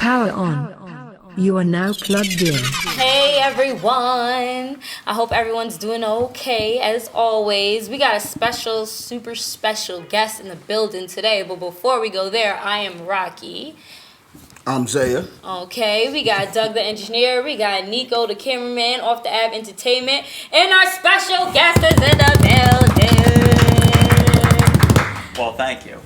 Power on. You are now plugged in. Hey everyone! I hope everyone's doing okay. As always, we got a special, super special guest in the building today. But before we go there, I am Rocky. I'm Zaya. Okay, we got Doug the engineer, we got Nico the cameraman, Off the App Entertainment, and our special guest is in the building. Well, thank you.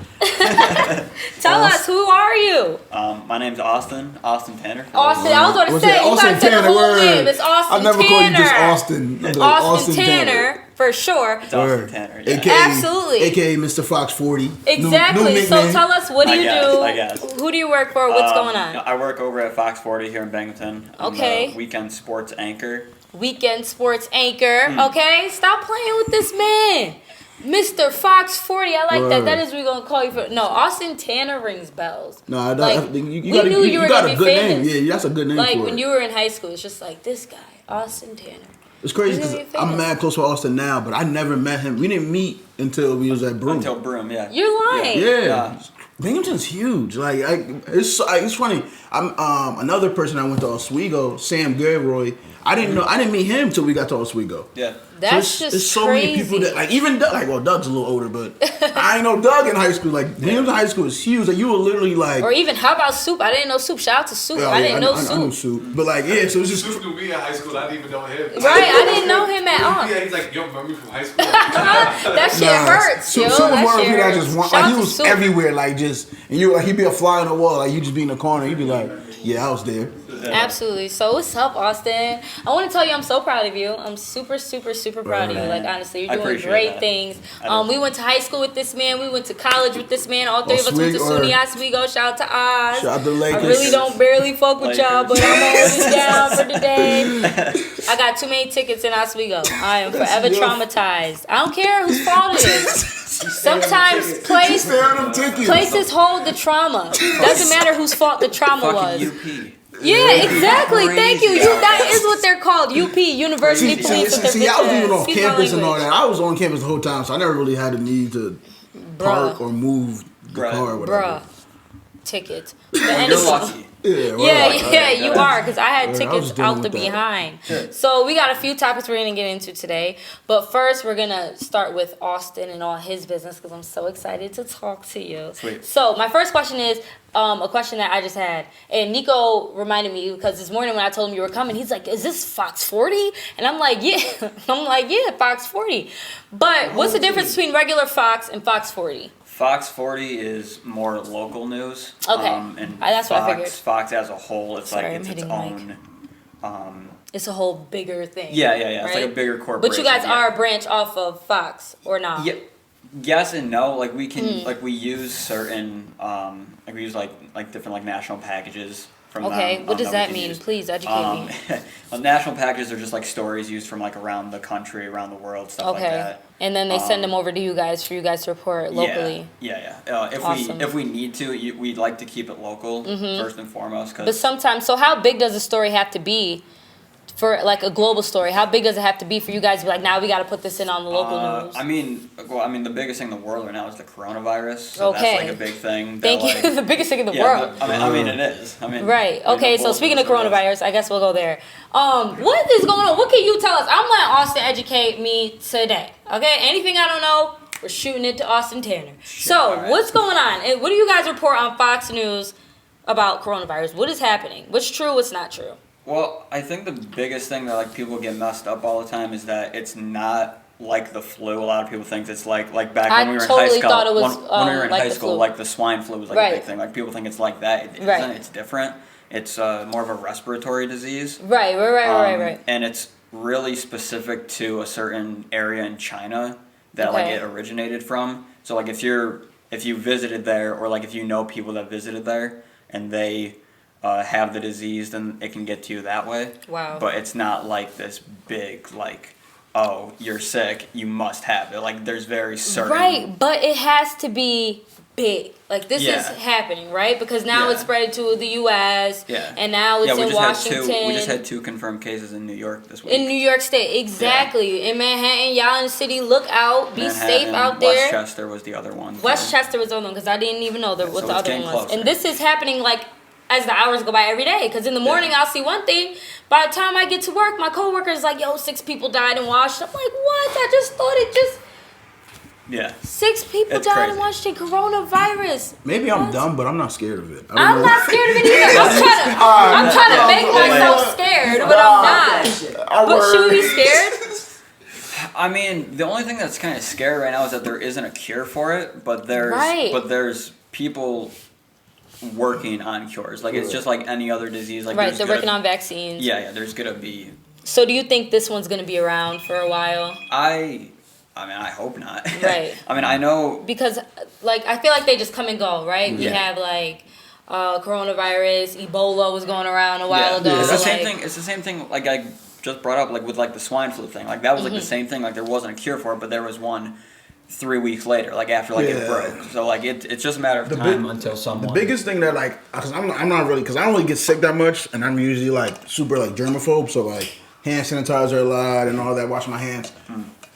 Tell us, who are you? My name's Austin Tanner. Austin, I was going to say, you got to say the whole name. It's Austin Tanner. I never call you just Austin. Like Austin Tanner, for sure. It's Austin Tanner, yeah. AKA, Absolutely. AKA Mr. Fox 40. Exactly. New So tell us, what do you do? I guess. Who do you work for? What's going on? I work over at Fox 40 here in Bangleton. I'm Okay. the weekend sports anchor. Weekend sports anchor. Okay, stop playing with this man. Mr. Fox 40, I like that. That is what we're going to call you for. No, Austin Tanner rings bells. No, like, you we got, knew you were got going a to be good famous. name. Yeah, that's a good name like, for it. when you were in high school, it's just like, this guy, Austin Tanner. It's crazy He's because gonna be I'm famous. mad close to Austin now, but I never met him. We didn't meet until we was at Broome. Until Broome, yeah. You're lying. Yeah. Binghamton's huge. Like, it's funny. I'm another person I went to Oswego, Sam Gilroy. I didn't meet him till we got to Oswego. Yeah. That's So just there's so crazy. many people that, like, even Doug, like, well, Doug's a little older, but I ain't know Doug in high school. Like, Binghamton High School is huge. Like, you were literally like, Or even, how about Soup? I didn't know Soup. Shout out to Soup. I didn't know Soup. I know Soup. But, like, yeah, so it's just. Soup knew me in high school. I didn't even know him. Right, I didn't know him at all. Yeah, he's like, yo, remember me from high school? That shit hurts, yo. Soup was That one of the shit people that hurts. just want, Shout like, out he to was Soup. everywhere, like, just, and you, like, he'd be a fly on the wall, like, you just be in the corner, he'd be like, yeah, I was there. Absolutely. So what's up, Austin? I want to tell you I'm so proud of you. I'm super, super, super proud of you. Like, honestly, I you're doing appreciate great that. things. I do. We went to high school with this man. We went to college with this man. All three of us went to Oswego. SUNY Oswego. Shout out to Oz. Shout out to Lakers. I really don't barely fuck with y'all, but I'm always down for the day. I got too many tickets in Oswego. I am forever traumatized. I don't care whose fault it is. Sometimes places hold the trauma. Doesn't matter whose fault the trauma was. Fucking UP. Yeah, exactly. Thank you. Crazy. That is what they're called. UP, University Police. with their I was bitch even ass. off Excuse my campus and all language. that. I was on campus the whole time, so I never really had the need to park or move the Bruh. car or whatever. Bruh. Tickets. But Well, anyway- you're lucky. Yeah, you are, because I had I was tickets dealing out the with that. behind. So we got a few topics we're going to get into today. But first, we're going to start with Austin and all his business, because I'm so excited to talk to you. Sweet. So my first question is a question that I just had. And Nico reminded me, because this morning when I told him you were coming, he's like, is this Fox 40? And I'm like, yeah. Fox 40. But what's the difference between regular Fox and Fox 40? Fox 40 is more local news. Okay. And That's what I figured. Fox as a whole, it's Sorry, like I'm it's its hitting the own. It's a whole bigger thing. Yeah. It's like right? a bigger corporation. But you guys yeah. are a branch off of Fox, or not? Yeah, yes and no. Like we can, like we use certain, like we use like different like national packages from them. Okay, what does that we can mean? use. Please educate me. Well, national packages are just like stories used from like around the country, around the world, stuff like Okay. that. And then they send them over to you guys for you guys to report locally. Yeah. Awesome. If we need to, we'd like to keep it local first and foremost. But Cause sometimes, so how big does a story have to be for like a global story? How big does it have to be for you guys to be like, now we got to put this in on the local news? I mean, the biggest thing in the world right now is the coronavirus. So Okay. that's like a big thing. Thank that, you. like, the biggest thing in the yeah, world. but, I mean, it is. Right. Okay. So speaking of coronavirus. coronavirus, I guess we'll go there. What is going on? What can you tell us? I'm letting Austin educate me today. Okay. Anything I don't know, we're shooting it to Austin Tanner. So alright. what's going on? And what do you guys report on Fox News about coronavirus? What is happening? What's true? What's not true? Well, I think the biggest thing that like people get messed up all the time is that it's not like the flu. A lot of people think it's like back I when we were in totally high school. thought it was, when we were in like high the school, flu. like the swine flu was like Right. a big thing. Like people think it's like that. It isn't. Right. It's different. It's more of a respiratory disease. Right. Right. And it's really specific to a certain area in China that like Okay. it originated from. So like if you visited there, or like if you know people that visited there and they have the disease, then it can get to you that way. Wow. But it's not like this big like, oh, you're sick, you must have it. Like there's very certain. Right, but it has to be big. Like this Yeah. is happening, right? Because now Yeah. it's spread to the U.S. Yeah. and now it's in Washington. We just had two confirmed cases in New York this week. In New York State, exactly. In Manhattan, y'all in the city, look out, be Manhattan, safe out there. Westchester was the other one. Westchester was the other one because I didn't even know what So the it's other getting one was. closer. And this is happening like as the hours go by every day. Because in the morning, I'll see one thing. By the time I get to work, my coworker's like, yo, 6 people died in Washington. I'm like, what? I just thought it just... Yeah. 6 people It's died crazy. in Washington. Coronavirus. Maybe I'm What? dumb, but I'm not scared of it. I'm not scared of it either. I'm trying to make myself scared, but I'm not. But should we be scared? I mean, the only thing that's kind of scary right now is that there isn't a cure for it, but Right. there's people working on cures. Like it's just like any other disease. Like Right, there's they're gonna- working on vaccines. Yeah, there's gonna be. So do you think this one's going to be around for a while? I mean, I hope not. Right. I mean, I know. Because, like, I feel like they just come and go, right? We Yeah. have, like, coronavirus, Ebola was going around a while ago. It's the like, same thing. It's the same thing. Like I just brought up, like with like the swine flu thing. Like that was like Mm-hmm. the same thing. Like there wasn't a cure for it, but there was one 3 weeks later. Like after like it Yeah. broke. So like it's just a matter of The time big- until someone. The biggest thing that like, cause I'm not really, cause I don't really get sick that much, and I'm usually like super like germaphobe, so like hand sanitizer a lot and all that, wash my hands.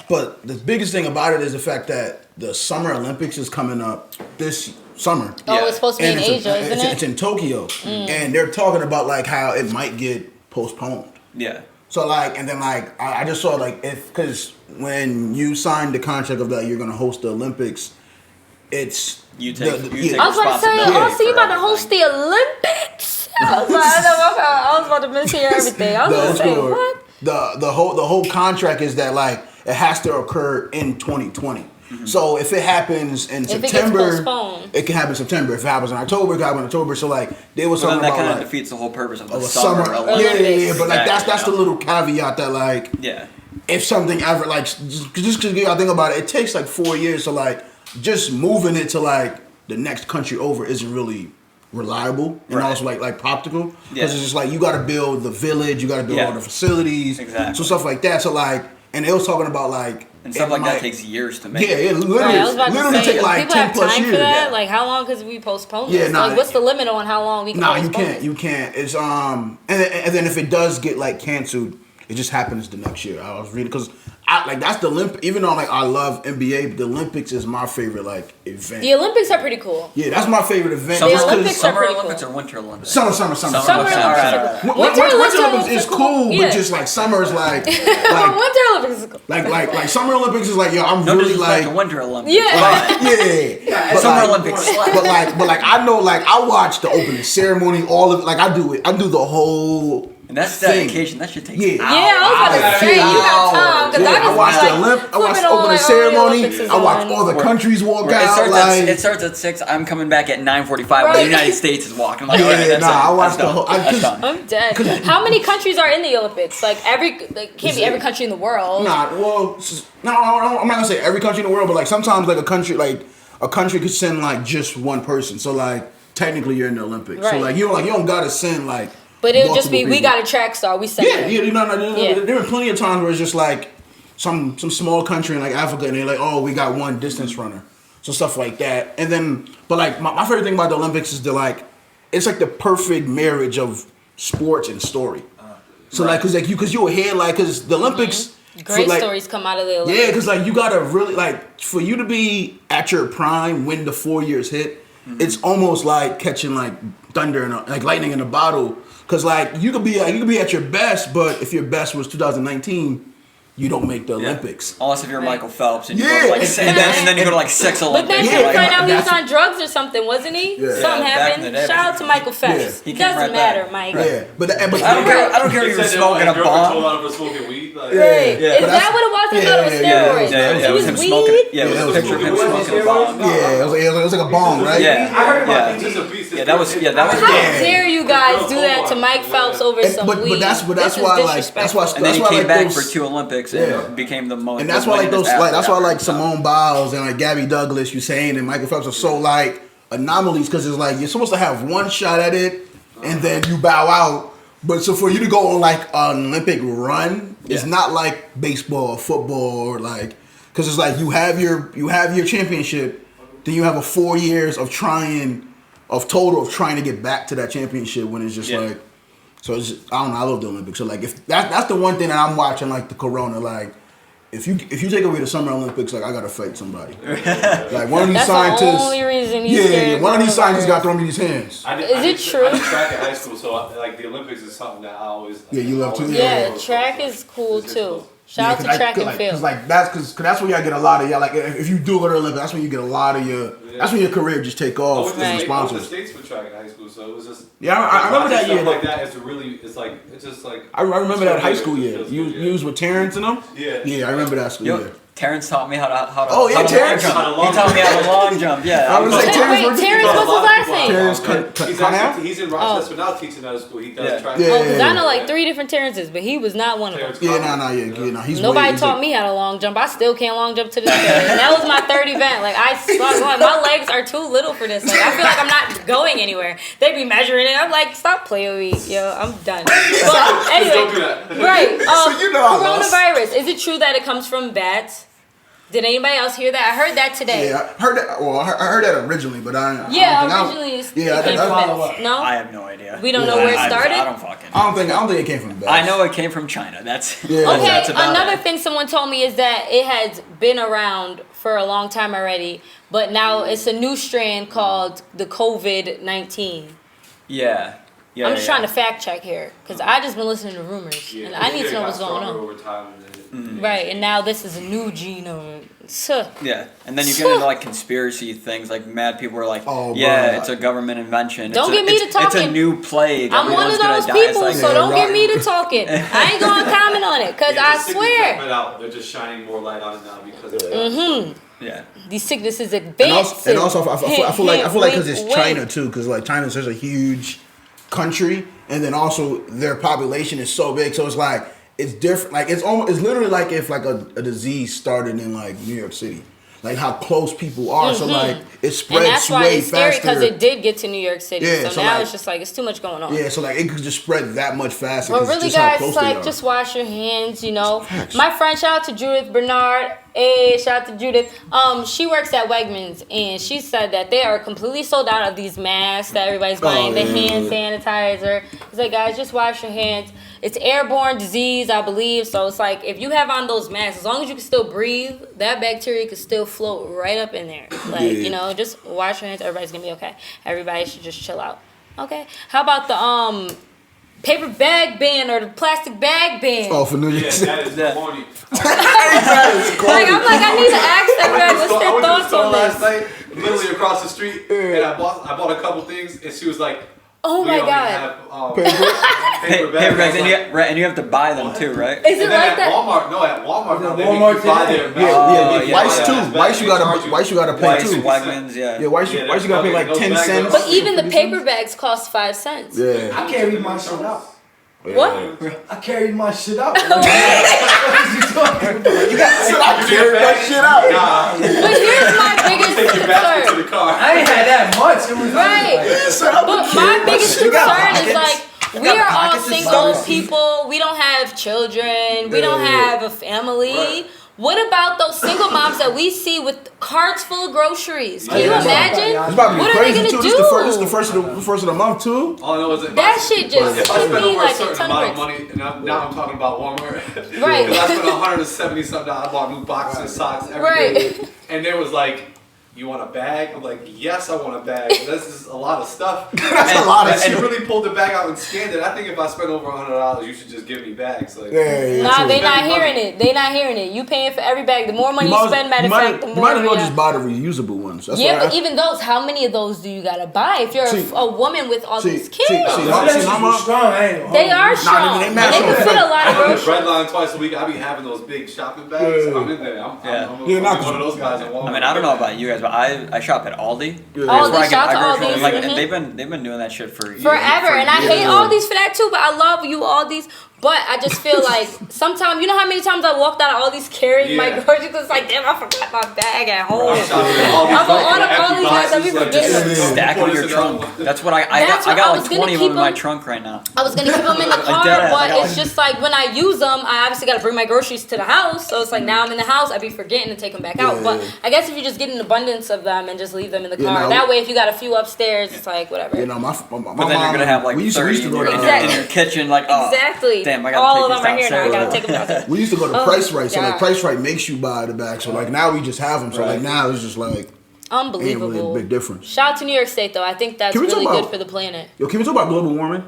But the biggest thing about it is the fact that the Summer Olympics is coming up this summer. Oh, Yeah. it's supposed to be in And Asia, isn't it's it? in Tokyo, and they're talking about like how it might get postponed. Yeah. So like, and then like, I just saw like because when you signed the contract of that you're gonna host the Olympics, it's You take- you take I was about to say, responsibility oh, so you for about to host the Olympics? I was, like, I was about to mishear everything. I was the, going to say, what? the whole contract is that like it has to occur in 2020. So if it happens in If it gets September, postponed. it can happen in September. If it happens in October, it can happen in October. So like they was So then talking that about kind of like defeats the whole purpose of the of a summer. summer. Olympics. Yeah. But like that's Exactly, the little caveat that like Yeah. if something ever like just because you gotta think about it, it takes like 4 years to like just moving it to like the next country over isn't really reliable and Right. also like practical because Yeah. it's just like you got to build the village, you got to build Yeah. all the facilities, Exactly. so stuff like that. So like, and they was talking about like And stuff it like that might- takes years to make. Yeah, it literally, Right, I was about to literally say, take like people 10 have plus time years. for that? Yeah. Like, how long can we postpone Yeah, this? nah, Like, what's the limit on how long we can Nah, postpone you can't. It's and then if it does get like canceled, it just happens the next year. I was reading because like that's the Olympic. Even though like I love NBA, the Olympics is my favorite like event. The Olympics are pretty cool. Yeah, that's my favorite event. Summer just 'cause- Olympics are Summer pretty Olympics cool. or Winter Olympics? Summer. Summer Summer Olympics Olympics. are cool. Winter Olympics Olympics is cool, yeah. but just like summer is like Winter Olympics is cool. like Summer Olympics is like yo, I'm No really disrespect like to Winter Olympics. Yeah. yeah. But Summer like- Olympics. But like I know like I watch the opening ceremony, all of like I do the whole And that's thing. dedication. That should take. Yeah. Yeah, I was about to say, you got time. Because Yeah, I watched the I watched the opening ceremony. I watched all the countries walk It out. starts, Like, it starts at 6. I'm coming back at 9:45 when Right. the United States is walking. I'm like, Yeah, all right, that's nah, it. I watched That's the whole- done. That's done. I'm dead. How many countries are in the Olympics? Like, can't be every country in the world. nah, well, no, I'm not gonna say every country in the world, but like sometimes like a country could send like just one person. So like technically you're in the Olympics. So Right. like you don't gotta send like. But it would just be, multiple we people. got a track star. We sent Yeah, it. yeah, Yeah. there are plenty of times where it's just like some small country in like Africa, and they're like, oh, we got one distance runner, so stuff like that. And then, but like my favorite thing about the Olympics is it's like the perfect marriage of sports and story. So like, cause you'll hear like, cause the Olympics, Great for, like, stories come out of the Olympics. yeah, because like you gotta really like for you to be at your prime when the 4 years hit, it's almost like catching like thunder and like lightning in a bottle. Because like you could be at your best, but if your best was 2019, you don't make the Olympics. Unless if you're Michael Phelps and you Yeah, go to like, and and then you go to like 6 But Olympics. then Yeah, you find and out he was that's- on drugs or something, wasn't he? Yeah. Something Yeah, back in happened. the day, Shout out to Michael Phelps. Yeah. It He came doesn't right matter, back. Mike. Yeah, but I don't care if you're smoking a Told bomb. out of smoking weed. Like, Right. Yeah, Is but that what it was? I thought it was yeah, yeah, steroids. yeah, It was him weed. smoking. Yeah, it Yeah, was a picture of him smoking a bomb. yeah, it was like a bomb, right? Yeah, I heard about yeah. that. Just a piece. Yeah, that was. How Yeah. dare you guys do that to Mike Phelps over some But weed? that's This is why like disrespectful. And then he why came like back those, for 2 Olympics Yeah. and became the most. And that's why like that's why like Simone Biles and like Gabby Douglas, Usain and Michael Phelps are so like anomalies because it's like you're supposed to have one shot at it and then you bow out. But so for you to go on like an Olympic run, it's Yeah. not like baseball or football or like because it's like you have your championship, then you have a 4 years of trying to get back to that championship when it's just Yeah. like. So it's just, I don't know. I love the Olympics. So like if that's the one thing that I'm watching like the Corona like. if you take away the Summer Olympics, like I gotta fight somebody. Like one of these That's scientists. the only reason he's scared. One of these coronavirus. scientists got thrown in his hands. I Is it true? I did track in high school, so like the Olympics is something that I always. Yeah, you love too? Yeah, track is cool too. Shout out to track and field. Cause like that's when y'all get a lot of like if you do go to the Olympics, that's when you get a lot of your. That's when your career just take I off. went to Right. the Sponsors. States for track in high school, so it was just. Yeah, I remember that stuff year. Like that is really, it's like it's just like. I remember that high school year. Feels You good, you was with Terrence and them. Yeah. Yeah, I remember that school Yo, year. Terrence taught me how to Oh, yeah, how to Terrence. long jump. How to long He taught me how to long jump. Yeah, I was like, Terrence, Wait, Terrence, what's his last name? Terrence He's in Rochester now teaching out of school. He does Yeah. track. Yeah. Oh, because I know like 3 different Terrences, but he was not one of them. Yeah, he's Nobody he's taught like- me how to long jump. I still can't long jump to this day. And that was my third event. Like I suck. Like, my legs are too little for this. Like I feel like I'm not going anywhere. They be measuring it. I'm like, stop playing with me, yo. I'm done. But Don't do anyway, that. right? So you know I lost. Coronavirus. Is it true that it comes from bats? Did anybody else hear that? I heard that today. Yeah, I heard that. Well, I heard that originally, but I Yeah, don't think originally I it think came I- from follow bats. up. No, I have no idea. we don't Yeah, know where it I started. don't fucking. I don't think it came from bats. I know it came from China. That's Yeah. Okay, That's about another it. thing someone told me is that it has been around for a long time already, but now it's a new strand called the COVID-19. Yeah. Yeah. I'm just trying to fact check here because I just been listening to rumors and I need to know what's going on. Over time, Right, and now this is a new genome. So, Yeah, and then you get into like conspiracy things, like mad people are like, Oh, yeah, bro. it's a government invention. Don't it's get me to It's a talking. new plague. I'm one Everyone's of gonna those die. It's people, like- so Yeah, don't right. get me to talking. I ain't gonna comment on it because I swear Out. They're just shining more light on it now because of that. yeah. these sicknesses And advance. also, I feel like because it's wink, China wink. too, because like China's such a huge country, and then also their population is so big, so it's like it's different. Like it's literally like if like a disease started in like New York City, like how close people are. So like it And spreads that's why way it's scary faster. because it did get to New York City. Yeah, so so now like- it's just like it's too much going on. Yeah, so like it could just spread that much faster. But 'cause really, just how guys, close it's they like are. just wash your hands. You know, my friend, shout out to Judith Bernard. Hey, shout out to Judith. She works at Wegmans, and she said that they are completely sold out of these masks that everybody's buying. The hand sanitizer. It's like, guys, just wash your hands. It's airborne disease, I believe. So it's like if you have on those masks, as long as you can still breathe, that bacteria can still float right up in there. Like you know, just wash your hands. Everybody's gonna be okay. Everybody should just chill out. Okay. How about the paper bag ban or the plastic bag ban? Oh, for New York Yeah, City. that is Yeah. corny. Like I'm like I need to ask everybody what's I their went to the thoughts store on last this. night, literally across the street, and I bought a couple things, and she was like, Oh "We my only God. have, Paper? paper Hey, bags." Rex, I and was like, you, right, and you have to buy them too, right? Is it and then like at that? Walmart, now Walmart they make you buy today. their Yeah, yeah, Weiss yeah. too. Weiss you gotta pay Weiss, too. Wegmans, yeah. Yeah, Weiss you gotta pay like those 10 bags cents. are- But even the paper bags cost 5 cents. Yeah. I carried my shit out. What? I carried my shit out. You got to I carry that shit out. Nah, But here's my biggest take your basket to concern. the car. I ain't had that much. It was Right. But my biggest concern is like we are all pockets and single stuff. people. We don't have children. We don't have a family. Right. What about those single moms that we see with carts full of groceries? Can you Yeah, imagine? It's about to be What are they crazy gonna too. do? This is the first of the month too. All I know is That shit just if I hit spend me over a like a certain ton amount of of bricks. money, and now I'm talking about Walmart. Right. Because I spent 170 something. I bought new boxes, socks, everything. Right. And there was like, "You want a bag?" I'm like, "Yes, I want a bag." This is a lot of stuff. That's a lot of And she shit. really pulled the bag out and scanned it. I think if I spend over $100, you should just give me bags. Like, Yeah, Nah, true. they not Spend hearing money. it. They not hearing it. You paying for every bag. The more money you spend, matter of fact, the you more. might as well yeah. just buy the reusable ones. That's Yeah, what but even those, how many of those do you gotta buy if you're See- a woman with all see- these kids? see, My see, legs my was mom- strong. I ain't They are strong. they and match they up. can fit a lot I of go to groceries. Breadline twice a week. I be having those big shopping bags. Yeah. I'm in there. I'm Yeah, I'm not- one of those guys at Walmart. I mean, I don't know about you guys, but I shop at Aldi. Yeah. Aldi, Where I shout get out to my groceries. Aldi. Like, Mhm. they've been doing that shit for Forever, for and I hate years. Aldi's for that too. But I love you Aldi's. But I just feel like sometimes, you know how many times I walked out of Aldi's carrying my Yeah. groceries? It's like, damn, I forgot my bag at home. I'm shopping at Aldi's, I'm like, on empty Aldi's, guys, I be boxes, like, forgetting. just Stack in your $40 trunk. That's what I That's got. I what I got was like gonna 20 of keep them in my them- trunk right now. I was gonna keep them in the car, dead ass, I but got it's just like when I use them, I obviously gotta bring my groceries to the house. So it's like now I'm in the house, I be forgetting to take them back out. Yeah. But I guess if you just get an abundance of them and just leave them in the Yeah, car, no. that way if you got a few upstairs, it's like whatever. You know, my But then mom, you're gonna have like we used 30 to in go your, to in, Exactly. your, in your kitchen, like, oh, Exactly. damn, Damn, I gotta all of take them are these here now. I gotta downstairs. take them downstairs. We used to go to Oh, Price Right, so like God. Price Right makes you buy the bag. So like now we just have them. So like Right. now it's just like ain't really Unbelievable. a big difference. Shout out to New York State though. I think that's Can we really talk good about- for the planet. Yo, can we talk about global warming?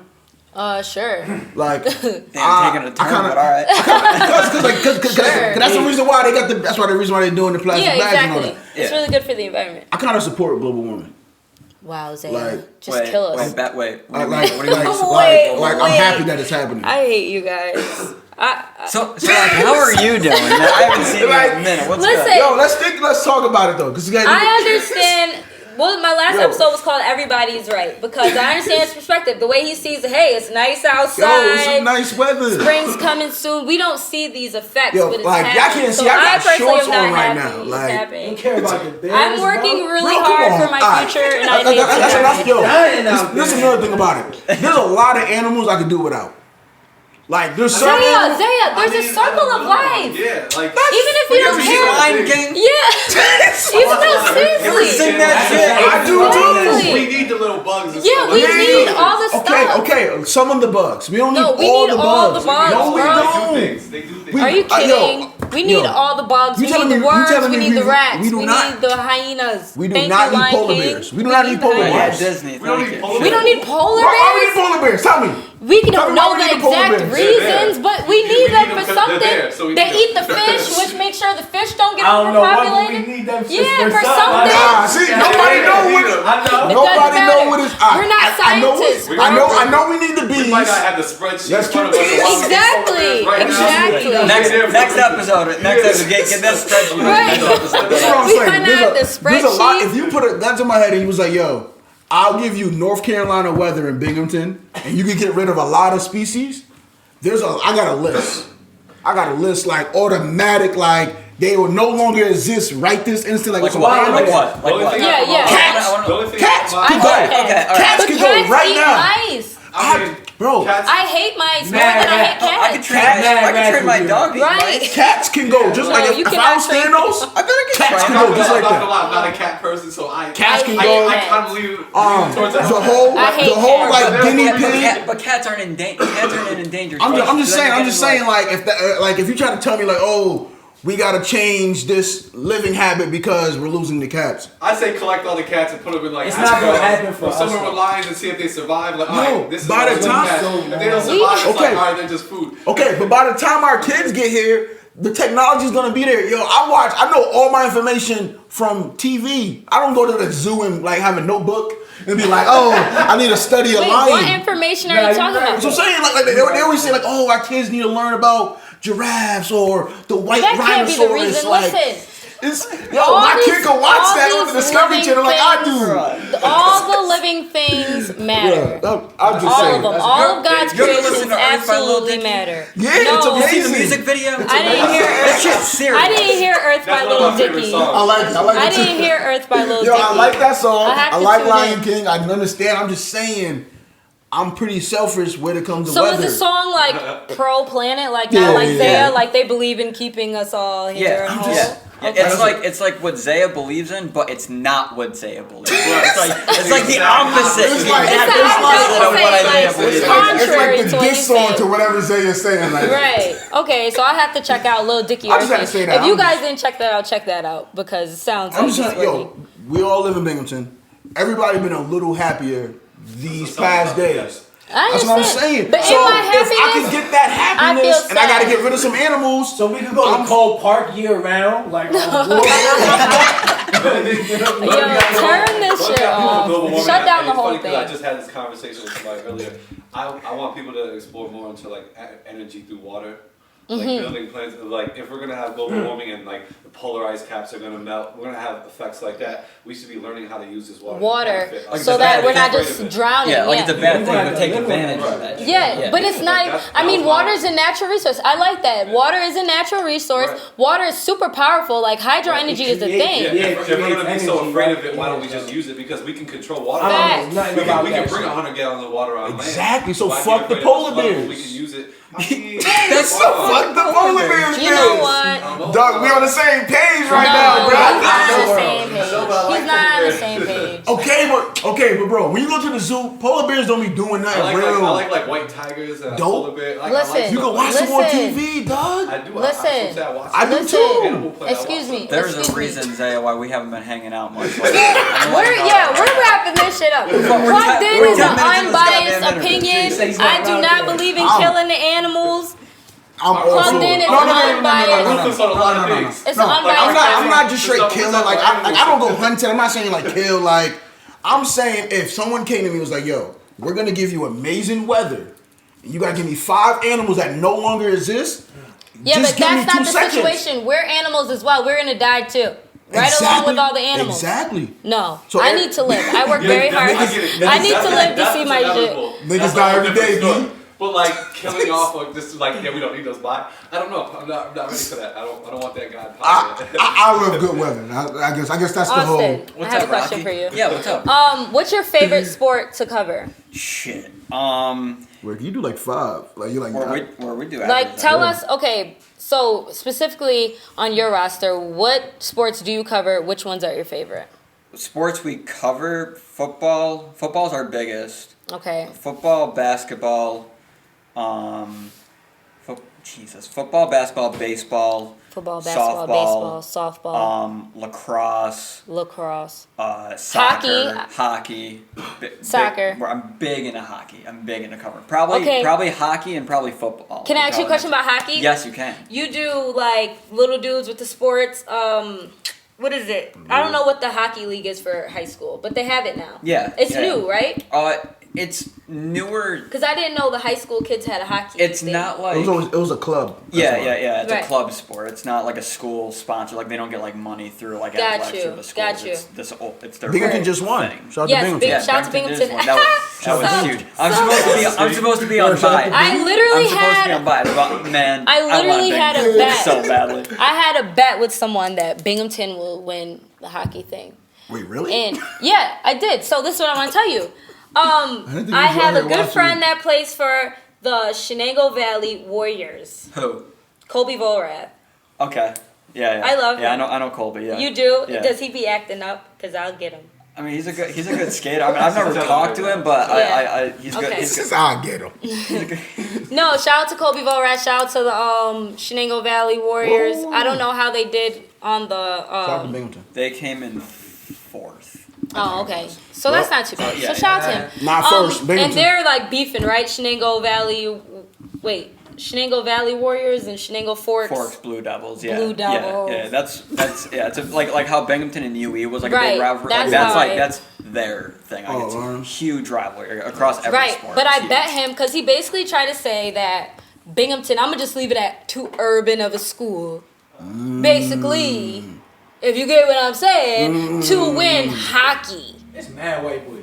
Sure. Like, Damn, taking a turn, but all right. Cause that's the reason why they got the. That's why the reason why they're doing the plastic Yeah, bags and all exactly. that. It's Yeah. really good for the environment. I kind of support global warming. Wow, Zay. Like- Just wait, kill us. Wait. What do you Like, mean? What do you mean? Wait. I'm happy that it's happening. I hate you guys. So like, how are you doing? I haven't seen you in a minute. What's Listen. up? Yo, let's talk about it though, because I understand. Well, my last Yo. episode was called "Everybody's Right" because I understand his perspective. The way he sees it, hey, it's nice outside. Yo, it's some nice weather. Spring's coming soon. We don't see these effects, Yo, but it's like, y'all happening. can't see, So I got personally shorts am not on right happy now, it's like- happening. You care about the Bears, I'm working bro? really Bro, come hard on. for my Alright. future, and I hate That's it. yo. Dying out This is there. another thing about it. There's a lot of animals I could do without. Like there's some. Zaya, animals- there's a circle of life. Yeah, like Even if you don't You see care. Lion King? Yeah. Even though seriously. seen that shit? I do too. Exactly. we need the little bugs. And Yeah, stuff. we Like, need all the stuff. Okay. Some of the bugs. We don't need No, we all need the all bugs. the bugs, No, we bro. don't. They do things. Are you yo, kidding? We need yo. all the bugs. You We telling need me- the you worms. telling We me need the we rats. do We not- need the hyenas. We do Thank not you, need Lion polar King. bears. We do not need polar the bears. Yeah, hyenas. Disney. We don't thank need you. polar We don't need polar Why we need bears. polar bears? Tell me. We Tell don't me know why we the need polar exact bears. reasons, but we need them need for them 'cause they're something. there, so we They need eat the them. fish, which makes sure the fish don't get I don't know why we overpopulated. need them Yeah, for something. something. Nah, see, nobody know what it. I know. It Nobody doesn't know matter. what it's. We're not I know it. scientists. I know. We need the We bees. might not have the spreadsheet Let's in front of us. keep- while we get Exactly. right now. Exactly. Next episode. Next episode. Get that spreadsheet. Right. Next episode. That's what I'm We saying. might not There's have a- the there's a lot. spreadsheet. If you put a gun to my head and you was like, "Yo, I'll give you North Carolina weather in Binghamton, and you can get rid of a lot of species," I got a list. I got a list like automatic, like they will no longer exist right this instant. Like, Like some what? animals. Like what? Like what? Yeah, yeah. Cats. I wanna- The only thing Cats. about- I Go. hate cats. Okay, all right. Cats But can go cats right eat now. mice. I mean, Bro, cats, I hate mice more Mad than I rat. hate I could cats. train. Cat I man could train my rat dog. to eat Right. mice. cats can go just No, like you if I cannot was train Thanos. I bet I could Cats train can them. go just I'm like not that. gonna lie, I'm not a cat person, so Cats can I go. hate I kind of leave towards The whole, I hate the whole cats. like But guinea they're- pig. But cats aren't endangered. Cats aren't endangered. I'm just species. saying, like if that, like if you try to tell me like, oh, we gotta change this living habit because we're losing the cats. I say collect all the cats and put them in like It's not gonna Africa happen for or us, somewhere though. with lions and see if they survive. Like, No, alright, this is by my the living time- cat. If they don't survive, it's Okay. like, alright, they're just food. Okay, but by the time our kids get here, the technology's gonna be there. Yo, I know all my information from TV. I don't go to the zoo and like have a notebook and be like, oh, I need to study a Wait, lion. what information are Nah, you you talking right. about? So I'm saying like they always say like, oh, our kids need to learn about giraffes or the white That can't be the rhinoceros. reason. Like, Listen, it's, all my these- kid can watch all that on these the Discovery living Channel like I things- do. all the living things matter. Yeah, I'm just All saying. of them. All of God's You ever creations listen to Earth by Lil absolutely Dicky? matter. Yeah, it's No, You see amazing. the music video? I didn't hear That Earth. shit's serious. I didn't hear Earth by That's one of Lil my favorite Dicky. songs. I like I it didn't too. hear Earth by Lil Yo, Dicky. I like that song. I have I to like tune Lion in. King. I understand. I'm just saying, I'm pretty selfish when it comes to So weather. is the song like pro planet, like Yeah, not like yeah, Zaya, yeah. like they believe in keeping us all here Yeah, and I'm whole? just- Okay. It's like what Zaya believes in, but it's not what Zaya believes in. It's like the opposite. It's like- the it's exact like- opposite of what Isaiah it's believes in. contrary it's to like what the you diss song said. to whatever Zaya's saying. Like, Right. Okay, so I have to check out Lil Dicky. I just Earth had to King. say that. If you I'm guys just- didn't check that out because it sounds I'm like just it's saying, working. yo, we all live in Binghamton. Everybody been a little happier these past days. I That's what I'm understand. saying. But so in my if I can happiness, get that happiness feel and I gotta sad. get rid of some animals, So we could go to Cole Park year round, like yo, turn this shit off. Shut down the whole thing. I just had this conversation with somebody earlier. I want people to explore more into like energy through water. Like building plants, like if we're gonna have global warming and like the polarized caps are gonna melt, we're gonna have effects like that. We should be learning how to use this water. to Water, benefit Like us. so the that bad we're not thing. just drowning. Yeah, like it's a bad thing, but take Yeah. advantage of that. shit. Yeah, but it's not. That's- I mean, that was water my- is a natural resource. I like that. Water is a natural resource. Right. Water is super powerful. Like hydro energy is a creates- thing. Yeah, if we're gonna be so energy, afraid right? of it, why don't we Yeah. just use it? Because we can control water. I don't Facts. know nothing We about can that bring shit. 100 gallons of water on land. Exactly, so Why be fuck the afraid of polar flood when bears. We can use it. I mean, That's so fuck the polar bears. You know what? Dog, we on the same page right No, now, he's bro. not on the I same page. know, but I like He's not on the that. same page. Okay, but bro, when you go to the zoo, polar bears don't be doing nothing real. I like white tigers and Dope. polar bear. Listen. You can watch some more TV, dog. I do. Listen. I do too. Excuse me. There's excuse a reason, me. Zaya, why we haven't been hanging out much. Like, We're wrapping this shit up. Plugged in is an 10 minutes into this unbiased goddamn interview. opinion. She said he's I not do around not there. believe in killing the animals. I'm all Plugged for in it. is No, no, no, no, no, no, unbiased. no, no, Ruthless on a lot of no, no, no. things. It's No, an like, unbiased. I'm not just straight What's up, killing. what's Like up, I don't go hunting. I'm not saying like kill. Like I'm saying if someone came to me and was like, "Yo, we're gonna give you amazing weather, and you gotta give me 5 animals that no longer exist." Yeah, just but give me that's not 2 the seconds. situation. We're animals as well. We're gonna die too. Right along with all the animals. Exactly. No, So I every- need to live. I work very hard. I need to live to see my shit. Niggas die every day, B. But like killing off, like this is like we don't need those by. I don't know. I'm not ready for that. I don't want that guy. I love good weather. I guess that's the whole. Austin, I What's have up, a question Rocky? for you. Yeah, what's up? What's your favorite sport to cover? Shit. Where you do like 5, like you're like. Where we do Like, average tell that. us. Okay, so specifically on your roster, what sports do you cover? Which ones are your favorite? Sports we cover, football. Football's our biggest. Okay. Football, basketball, football, basketball, baseball, Football, basketball, baseball, softball, lacrosse, lacrosse. soccer, hockey, Soccer. I'm big into hockey. I'm big into cover. Probably Okay. hockey and probably football. Can I ask you a question about hockey? Yes, you can. You do like little dudes with the sports. What is it? I don't know what the hockey league is for high school, but they have it now. Yeah, It's yeah. new, right? It's newer. Because I didn't know the high school kids had a hockey. It's thing. not like It was a club. That's yeah. why. It's Right. a club sport. It's not like a school sponsor. Like they don't get like money through like Got athletics you, or the schools. got you. It's their Binghamton thing. just won. Shout out Yes, to Binghamton. big shout out to Binghamton Binghamton. is one. That was huge. I'm supposed to be on Shout out bye. to I literally I'm supposed to be on had. bye, but man, I literally want had a Binghamton bet. so badly. I had a bet with someone that Binghamton will win the hockey thing. Wait, really? And yeah, I did. So this is what I want to tell you. didn't think you I was have a out here good watching friend that plays for the Shenango Valley Warriors. Who? Colby Volrath. Okay. Yeah. I love Yeah, him. I know Colby. Yeah. You do? Yeah. Does he be acting up? Because I'll get him. I mean, he's a good skater. I mean, I've never talked to him, but Yeah. he's good. Okay. He's This good. is how I get him. No, shout out to Colby Volrath. Shout out to the Shenango Valley Warriors. Whoa. I don't know how they did on the. Shout out to Binghamton. They came in 4th. Oh, okay. So that's not too bad. yeah, So shout out to him. Not first, Binghamton. And they're like beefing, right? Shenango Valley Warriors and Shenango Forks Blue Devils, yeah. Blue Devils. Yeah, that's it's like how Binghamton and UE was like a Right, big rivalry. that's That's how like I- that's their thing. Like, Oh, it's wow. a huge rivalry across every Right, sport. but It's I huge. bet him because he basically tried to say that Binghamton. I'm gonna just leave it at too urban of a school. Basically, if you get what I'm saying, to win hockey. It's mad white boys.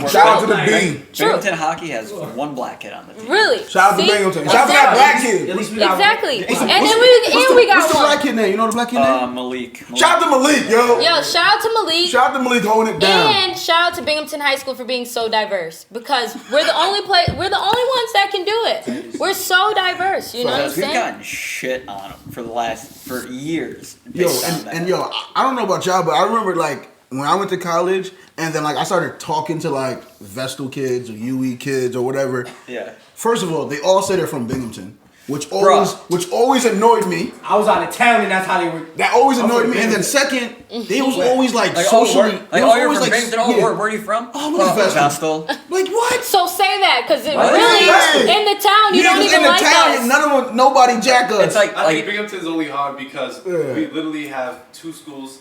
Shout out to the B. True. Binghamton hockey has one black kid on the team. Really? Shout out to See? Binghamton. Shout out to that black kid. At least we got Exactly. What's And the- then what's we got What's the one. black kid name? You know the black kid name? Malik. Shout out to Malik, yo. Yo, shout out to Malik. Shout out to Malik holding it down. And shout out to Binghamton High School for being so diverse because we're the only ones that can do it. We're so diverse, you know what I'm We've saying? gotten shit on them for years. Yo, based on that. and yo, I don't know about y'all, but I remember like when I went to college and then like I started talking to like Vestal kids or UE kids or whatever. Yeah. First of all, they all say they're from Binghamton, which Bruh. always annoyed me. I was out of town and that's how they were. That always I'm annoyed from me. And then Binghamton. second, they was always like Like, socially. like, they oh, was you're always from Binghamton? Oh, yeah. where are you from? Oh, look at Vestal. Like what? So say that because What? really Hey. in the town you don't Niggas even in the like town, us. nobody jack us. It's like, I think Binghamton's only hard because Yeah. we literally have 2 schools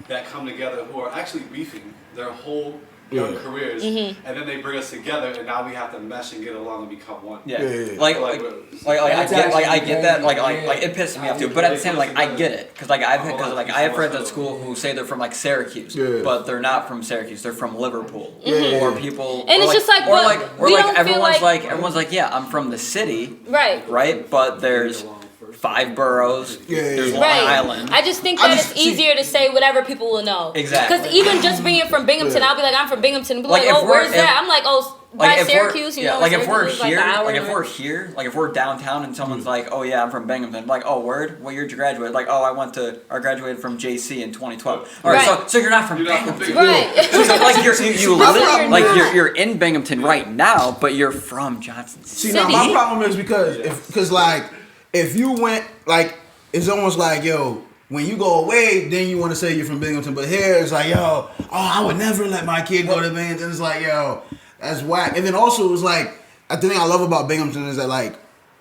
that come together who are actually beefing their whole young Yeah. careers, Mm-hmm. and then they bring us together, and now we have to mesh and get along and become one. yeah. Yeah. Like That's I actually get that, like very- it pisses me off too. But at the same, like I get it, because I have friends at school who say they're from like Syracuse, Yeah. but they're not from Syracuse. They're from Liverpool, Yeah. or people. And or it's just like, or but like, or we like don't feel everyone's like, yeah, I'm from the city, Right. right? But there's 5 boroughs. Yeah, yeah, There's yeah. Long Right. Island. I just think I that just- it's easier to say whatever people will know. Exactly. Because even just being from Binghamton, Yeah. I'll be like, I'm from Binghamton. Be Like, like, if oh, we're- where's if- that? I'm like, oh, By if Syracuse, we're, you know, like if we're Syracuse is like here, an hour like if north. we're here, like if we're downtown and someone's like, oh yeah, I'm from Binghamton, like, oh word, what year did you graduate? Like, oh, I graduated from JC in 2012. All right, Right. so you're not from You're not from Binghamton. Right. So, like you That's live, what you're like not. you're in Binghamton right now, but you're from Johnson See, City. now my problem is because like if you went like it's almost like yo. When you go away, then you want to say you're from Binghamton, but here it's like, yo, oh, I would never let my kid go to Binghamton. It's like, yo, that's whack. And then also, it was like, the thing I love about Binghamton is that, like,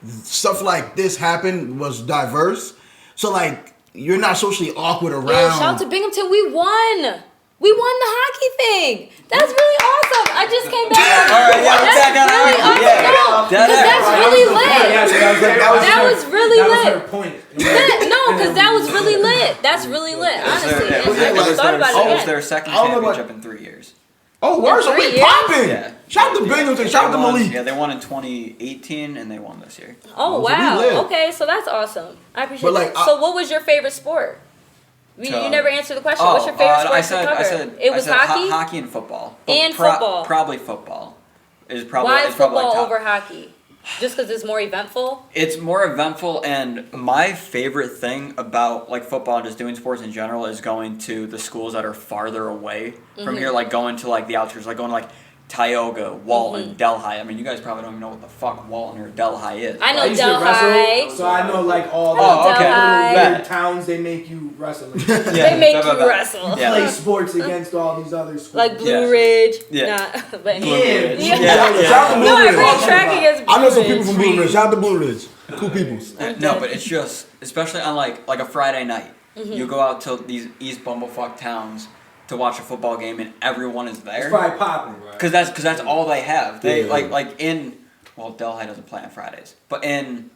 stuff like this happened was diverse. So, like, you're not socially awkward around. Yo, shout out to Binghamton. We won. We won the hockey thing. That's really awesome. I just came back. All right, yeah, That's really awesome. No, that's really lit. That was really That was lit. her point. No, because that was really lit. That's really lit, honestly. It And I just thought about it was again. their second I don't know about- championship in 3 years. Oh, where's In 3 we years? popping? Yeah. Shout out to Binghamton. Shout out to They won- Malik. Yeah, they won in 2018 and they won this year. Oh, So we wow. lit. Okay, so that's awesome. I appreciate But, like, that. So what was your favorite sport? You never answered the question. What's your favorite sport I to said, cover? It was I said hockey? hockey and football. And football. Probably football. Is probably Why is probably football top. over hockey? Just because it's more eventful? It's more eventful, and my favorite thing about like football and just doing sports in general is going to the schools that are farther away from here, like going to like the outskirts, like going to like Tioga, Walton, Delhi. I mean, you guys probably don't even know what the fuck Walton or Delhi is. I I know used to Delhi. wrestle, so I know like all Oh, the okay. little weird Bet. towns they make you wrestle. in. They make bet, bet, you bet. wrestle. Yeah. Play sports against all these other schools. Like Blue Yeah. Ridge. Yeah. Nah, but Yeah. Yeah. Shout out to Blue No, I Ridge. ran track against Blue I know some Ridge. people from Blue Ridge. Shout out to Blue Ridge. Cool people. No, but it's just, especially on like a Friday night, you go out to these East Bumblefuck towns to watch a football game, and everyone is It's there. probably popping. Because that's all they have. They Yeah. like in Delhi doesn't play on Fridays, but in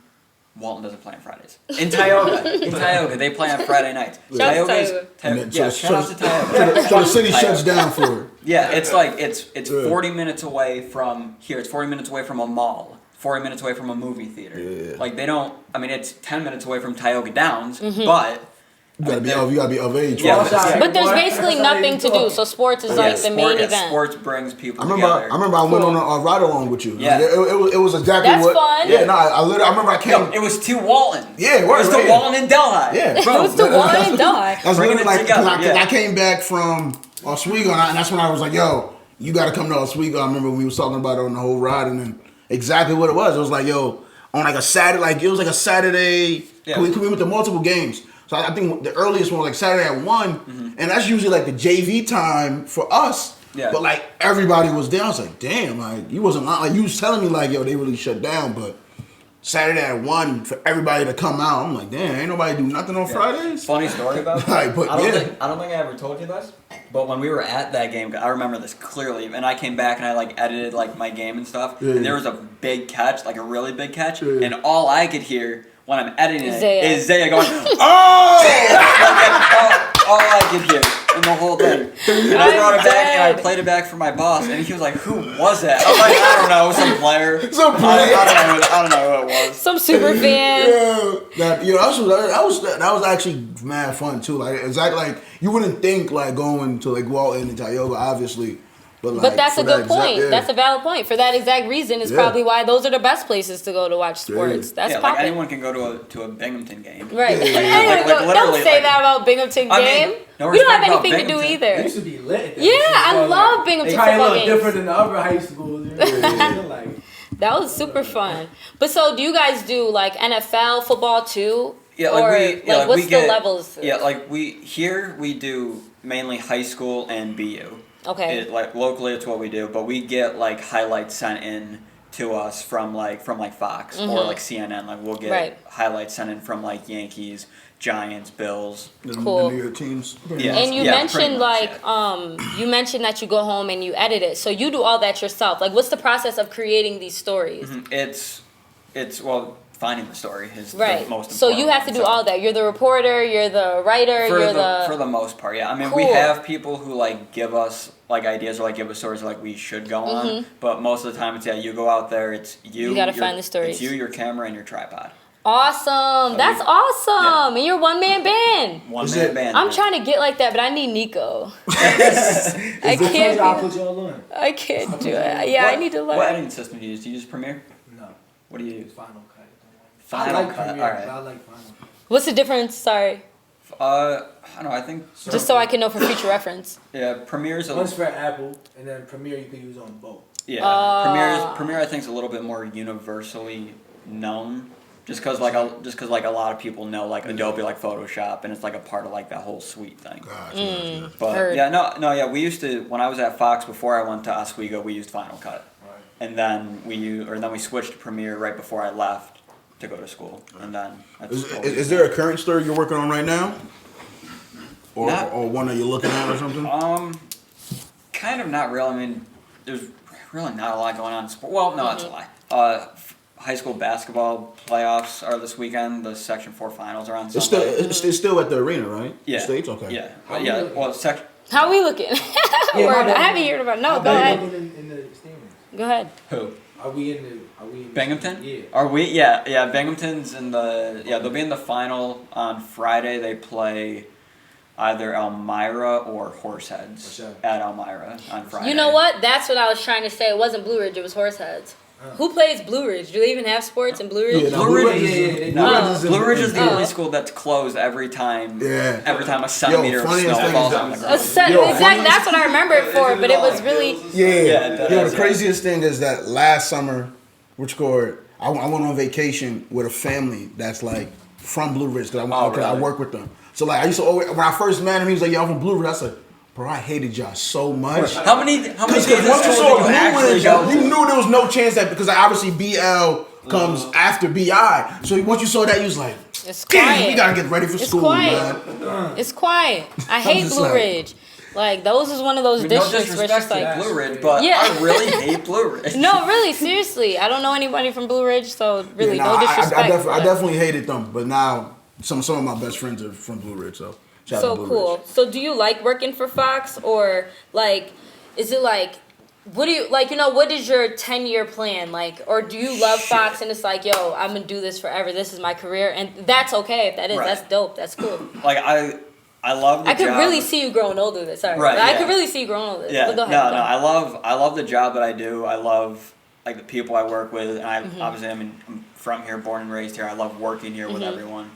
Walton doesn't play on Fridays. In Tioga they play on Friday nights. Shout out to Tioga's- Tioga. And then- yeah, so- shout out so- to Tioga. So the city Tioga. shuts down for it. Yeah, it's like it's Yeah. 40 minutes away from here. It's 40 minutes away from a mall. 40 minutes away from a movie theater. Yeah. Like they don't. I mean, it's 10 minutes away from Tioga Downs, Mm-hmm. but You gotta be of age. Yeah, right? but- But there's basically nothing to do, so sports is like the main event. Sports brings people I remember together. I went on a ride along with you. Yeah. Like, it was exactly That's what. fun. Yeah, no, I literally I remember I came. Yo, it was to Walton. Yeah, It word, was to yeah. Walton and Delhi. Yeah. It was the one and die. That's Bringing literally it like together, 'cause yeah. I came back from Oswego, and that's when I was like, "Yo, you got to come to Oswego." I remember we was talking about it on the whole ride, and then exactly what it was. It was like, "Yo, on like a Saturday, like it was like a Saturday. Yeah. We went to multiple games." So I think the earliest one was like Saturday at 1, and that's usually like the JV time for us. Yeah. But like everybody was there. I was like, "Damn, like you wasn't lying. Like you was telling me like, yo, they really shut down, but." Saturday at 1 for everybody to come out. I'm like, damn, ain't nobody do nothing on Fridays. Funny story about that. Like, but I don't yeah. think I ever told you this, but when we were at that game, I remember this clearly. And I came back and I like edited like my game and stuff. Yeah. And there was a big catch, like a really big catch, Yeah. and all I could hear when I'm editing it Zaya. is Zaya going, Oh! that's all I could hear in the whole thing. And I brought it back and I dead. played it back for my boss, and he was like, "Who was that?" I was like, "I don't know, some player. Some player. I don't know who it was." Some super fan. That that was actually mad fun too. Like exactly like you wouldn't think like going to like Walton and Tioga, obviously. But, like, But that's for a good that exact- point. yeah. That's a valid point. For that exact reason is Yeah. probably why those are the best places to go to watch sports. That's Yeah, like popping. anyone can go to a Binghamton game. Right. Yeah, yeah, yeah. Anyone Like, go- don't literally, say like- that about Binghamton I mean, game. no We don't have respect about anything to do Binghamton. It either. used to be lit. Yeah, I love Binghamton They probably a football little games. different than the other high schools. Like, That was super fun. But so, do you guys do like NFL football too? Yeah, like or like what's we get, the levels? Yeah, like we do mainly high school and BU. Okay. Like locally, it's what we do, but we get like highlights sent in to us from Fox or like CNN. Like we'll get Mm-hmm. Right. highlights sent in from like Yankees, Giants, Bills. Cool. The New York teams. Yeah. And you Yeah, pretty mentioned much, you mentioned that you go home and you edit it. So you do all that yourself. Like, what's the process of creating these stories? It's finding the story is Right. the most important. So you have to do all that. You're the reporter. You're the writer. For the most part, yeah. I mean, we Cool. have people who like give us like ideas or like give us stories like we should go on, but most of the time it's you go out there, it's you. You gotta your- find the stories. It's you, your camera, and your tripod. Awesome. That's awesome. And you're one man band. One Is man it- band. I'm trying to get like that, but I need Nico. I I'll can't. put y'all on. I can't do it. Yeah, I need to What learn. editing system do you use? Do you use Premiere? No, What do you use? Final Cut. Final I like Cut. Premiere, All right. but I like Final Cut. What's the difference? Sorry, I don't know. I think just so I can know for future reference. yeah, Premiere's a One's for Apple, and then Premiere you can use on both. yeah. Premiere I think is a little bit more universally known. Just cause like a lot of people know like Adobe like Photoshop and it's like a part of like that whole suite thing. Gotcha. But Heard. yeah, we used to when I was at Fox before I went to Oswego, we used Final Cut, Right. and then we switched to Premiere right before I left to go to school, and then that's Is there a current story you're working on right now? Or, Not- or one that you're looking at or something? Kind of not real. I mean, there's really not a lot going on in sport. Well, no, that's a lie. High school basketball playoffs are this weekend. The Section 4 finals are on It's Sunday. still still at the arena, right? Yeah. The States? Okay. Yeah, but yeah. Well, How are we looking? Yeah, Word, my I bad. haven't heard about. No, How go about ahead. in the stadiums? Go ahead. who? Are we in Binghamton? Yeah. Are we? Yeah. Binghamton's in the. Yeah, they'll be in the final on Friday. They play either Elmira or Horseheads Sure. at Elmira on Friday. You know what? That's what I was trying to say. It wasn't Blue Ridge. It was Horseheads. Who plays Blue Ridge? Do they even have sports in Blue Ridge? Yeah, no, Blue Ridge Ridge- is- yeah, Blue Ridge is in- Blue Ridge is the Oh. only school that's closed every time. Yeah. Every time a centimeter of funniest snow thing falls is on the that- ground. Exactly. That's what I remember it for. But it was really. Yeah. it does, Yo, the yeah. craziest thing is that last summer, I went on vacation with a family that's like from Blue Ridge because I really? work with them. So like I used to always, when I first met him, he was like, "Yo, I'm from Blue Ridge." I said, "Bro, I hated y'all so much." How many days Because of once you school saw did you actually Blue Ridge, go you to? knew there was no chance that because obviously BL comes after BI. So once you saw that, you was like, It's "Damn, quiet. we gotta get ready for It's school, quiet. man." It's quiet. I hate just Blue like- Ridge. Like those is one of those No districts where it's just disrespect like. to Blue Ridge, but Yeah. I really hate Blue Ridge. No, really, seriously. I don't know anybody from Blue Ridge, so really, Yeah, no nah, disrespect. I definitely hated them, but now some of my best friends are from Blue Ridge, so shout out So to Blue cool. Ridge. So do you like working for Fox, or like, is it like, what do you like? What is your 10-year plan like, or do you love Fox and it's like, yo, I'm gonna do this forever. This is my career, and that's okay if that is. Right. That's dope. That's cool. Like I love the I could job. really see you growing older. This, sorry, Right, But I yeah. could really see you growing older. Yeah, But go ahead. no, go no. ahead. I love the job that I do. I love like the people I work with, and I Mm-hmm. obviously I'm from here, born and raised here. I love working here with Mm-hmm. everyone.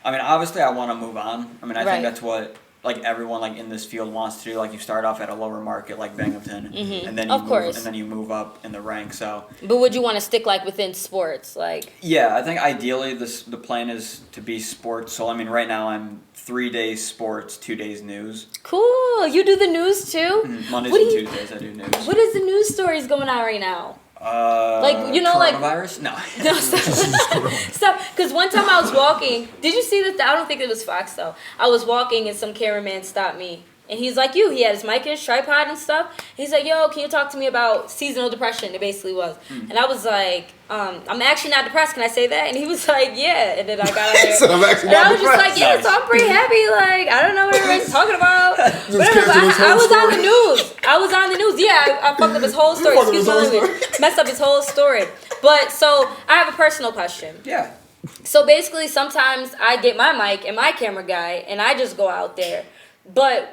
I mean, obviously, I want to move on. I mean, I Right. think that's what like everyone like in this field wants to do. Like you start off at a lower market like Binghamton, and then you Of course. and then you move up in the ranks. So But would you want to stick like within sports, like? yeah, I think ideally the plan is to be sports. So I mean, right now I'm 3 days sports, 2 days news. Cool. You do the news too. Mondays What and do you- Tuesdays I do news. What is the news stories going on right now? like, coronavirus? No. No, stop. Because one time I was walking. Did you see this? I don't think it was Fox though. I was walking and some cameraman stopped me. And he's like, he had his mic and his tripod and stuff. He's like, yo, can you talk to me about seasonal depression? It basically was. And I was like, I'm actually not depressed. Can I say that? And he was like, yeah. And then I got out there. So I'm actually And I not was just like, depressed. yeah, so I'm pretty happy. Like, I don't know what everybody's talking about. Whatever, but canceled his I whole was on story. the news. I was on the news. Yeah, I fucked up his whole story. fucked up Excuse his my whole language. Messed up his whole story. But so I have a personal question. Yeah. So basically, sometimes I get my mic and my camera guy, and I just go out there. But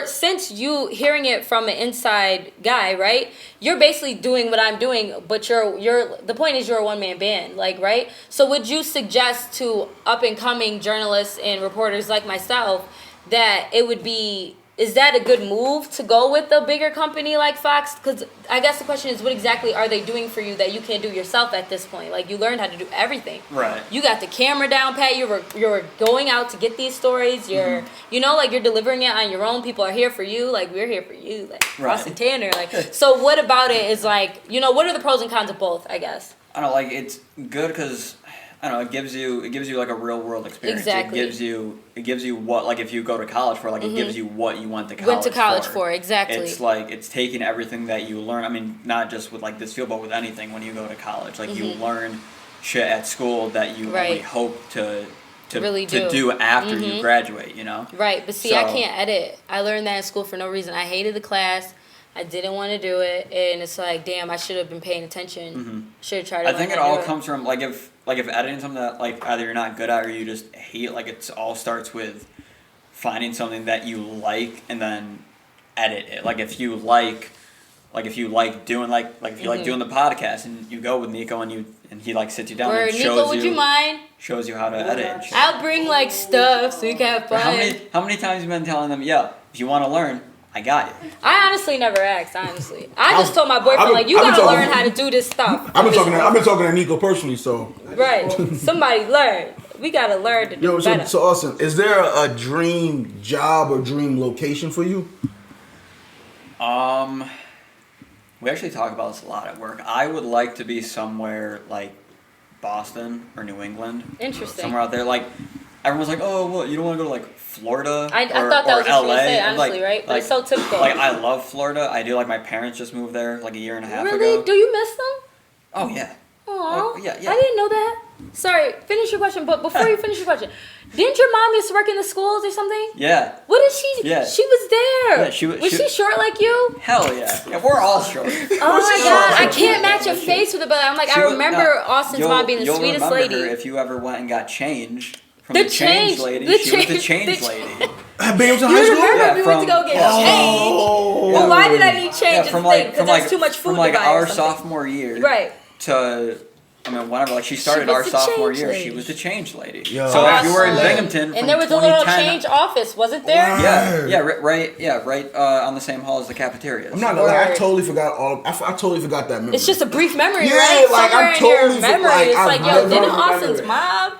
since you hearing it from an inside guy, right? You're basically doing what I'm doing, but the point is you're a one-man band, like, right? So would you suggest to up-and-coming journalists and reporters like myself that is that a good move to go with a bigger company like Fox? Because I guess the question is, what exactly are they doing for you that you can't do yourself at this point? Like, you learned how to do everything. Right. You got the camera down pat. You're going out to get these stories. You're you're delivering it on your own. People are here for you. Like, we're here for you. Like Ross and Tanner. Like, so what about it is like, what are the pros and cons of both? I guess. I don't know, like it's good because I don't know, it gives you like a real world experience. Exactly. It gives you what, like if you go to college for, like it gives you what you went to college Went to college for, exactly. It's like it's taking everything that you learn. I mean, not just with like this field, but with anything when you go to college. Like you learn shit at school that you Right. only hope to Really to do after you graduate. Right, but see, I So- can't edit. I learned that in school for no reason. I hated the class. I didn't want to do it, and it's like, damn, I should have been paying attention. Should have tried to I learn think it how to all do comes from like if like if editing something that like either you're not good at or you just hate, like it all starts with finding something that you like and then edit it. Like if you like doing if you like doing the podcast and you go with Nico and he like sits you down Word, and Nico, would you mind? shows you how to edit. And shit. I'll bring like stuff so you can have fun. How many times have you been telling them, yeah, if you want to learn, I got you. I honestly never asked. Honestly, I just told my boyfriend like, you I've been gotta talking- learn how to do this stuff. I've been talking to Nico personally, so. Right. Somebody learn. We gotta learn to do Yo, better. so Austin, is there a dream job or dream location for you? We actually talk about this a lot at work. I would like to be somewhere like Boston or New England. Interesting. Somewhere out there. Like, everyone's like, oh, what, you don't want to go to like Florida I or, thought that or was what you were LA? gonna say, And, honestly, right? But it's so typical. Like, I love Florida. I do. Like, my parents just moved there like a year and a half Really? ago. Do you miss them? Oh, yeah. Aw. yeah. I didn't know that. Sorry, finish your question. But before you finish your question, didn't your mom used to work in the schools or something? Yeah. What did she? Yeah. She was there. Yeah, she was- Was she- she short like you? Hell yeah. Yeah, we're all short. Oh my god, I can't match your face with it, but I'm like, She I was- remember no, Austin's you'll- mom being the you'll sweetest remember lady. her if you ever went and got change from The the change change- lady. the She was the change- change the- lady. Binghamton You High School? remember Yeah, we went to go from- get yeah. change? Oh. Well, why did I need change? Yeah, is from the like thing, from 'cause like there's too much food from to like buy or our something. sophomore year Right. to I mean whenever like she started was our the sophomore change year, lady. she was the change lady. Yo. So if you were in Awesome. Binghamton from And there was a little 2010 change office, wasn't there? Wow. right on the same hall as the cafeterias. I'm not gonna lie, I Word. totally forgot I totally forgot that memory. It's just a brief memory, Yeah, right? like, Somewhere I'm in your totally memory, like, it's I've like, yo, never didn't remembered Austin's it. mom?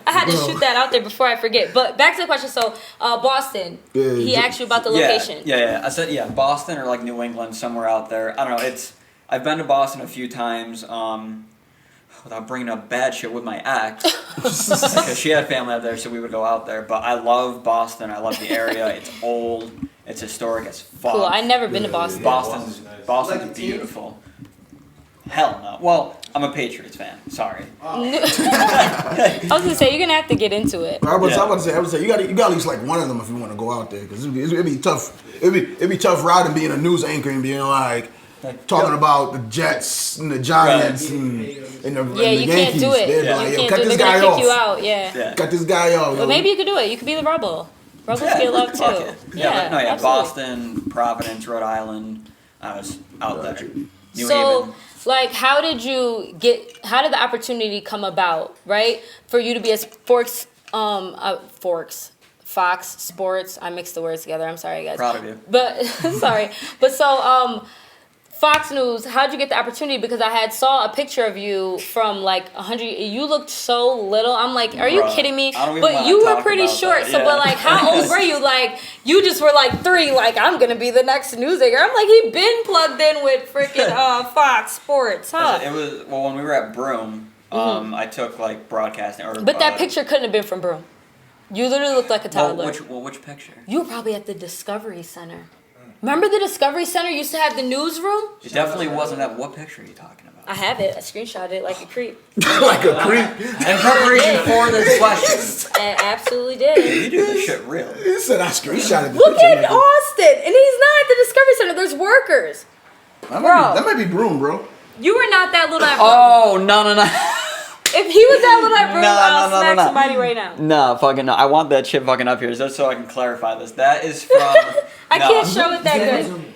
I had to shoot that out there before I forget. But back to the question. So, Boston, Yeah, he yeah. asked you about the Yeah, location. yeah. I said Boston or like New England, somewhere out there. I don't know. I've been to Boston a few times. Without bringing up bad shit with my ex, because she had family out there, so we would go out there. But I love Boston. I love the area. It's old. It's historic as fuck. Cool. I've never been to Boston. Boston's Boston's nice. Boston's Like the team? beautiful. Hell no. Well, I'm a Patriots fan. Sorry. I was gonna say you're gonna have to get into it. I was about to say you got at least like one of them if you want to go out there because it'd be tough. It'd be tough riding being a news anchor and being like talking about the Jets and the Giants and the Yeah, and the you can't Yankees. do it. They'd be Yeah. like, You yo, can't cut do it. this They're guy gonna kick you off. out. Yeah. Yeah. Cut this guy off. But maybe you could do it. You could be the rebel. Rebels get love too. Fuck it. Yeah, absolutely. Boston, Providence, Rhode Island. I was out there. New So, Haven. like, how did the opportunity come about, right? For you to be a Fox Sports. I mixed the words together. I'm sorry, guys. Proud of you. But, sorry. But so, Fox News, how'd you get the opportunity? Because I had saw a picture of you from like 100. You looked so little. I'm like, are you Bruh, kidding me? I don't even But wanna you were talk pretty about short. that, So, yeah. but like, how old were you? Like, you just were like 3. Like, I'm gonna be the next news anchor. I'm like, he been plugged in with freaking Fox Sports, huh? It was when we were at Broome. I took like broadcasting. Or, But that picture couldn't have been from Broome. You literally looked like a toddler. Which picture? You were probably at the Discovery Center. Remember the Discovery Center used to have the newsroom? It definitely wasn't that. What picture are you talking about? I have it. I screenshot it like a creep. like a creep. In preparation for this question. I absolutely did. You do this shit real. He said I screenshotted the Look picture. at Austin, and he's not at the Discovery Center. There's workers. That might be Broome, bro. You were not that little at Broome. Oh no! If he was that little at Broome, No, I'll no, no, smack no. somebody right now. No, fucking no. I want that shit fucking up here just so I can clarify this. That is from. I no, can't show it that good.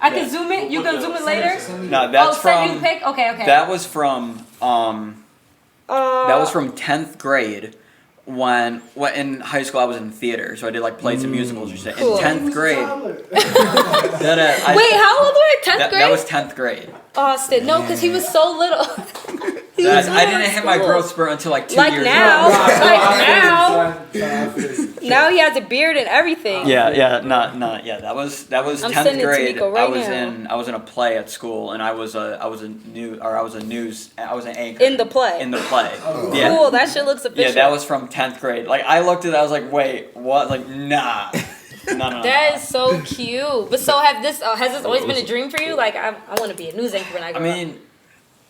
I can zoom it. You can zoom it later. No, that's send you from. the pic. Okay. That was from. That was from 10th grade. When in high school I was in theater, so I did like plays and musicals or shit. Cool. In 10th grade. Wait, how old were you? 10th grade? That was 10th grade. Austin. No, because he was so little. He was I little didn't in hit my school. growth spurt until like 2 Like years now. old. Like now. Now he has a beard and everything. Yeah, that was I'm 10th sending it to grade. Nico right I was in a play at school, and I was an anchor In the play. In the play, yeah. Cool. That shit looks official. Yeah, that was from 10th grade. Like I looked at that, I was like, wait, what? Like, nah, no. That is so cute. But so has this always been a dream for you? Like I want to be a news anchor when I grow up.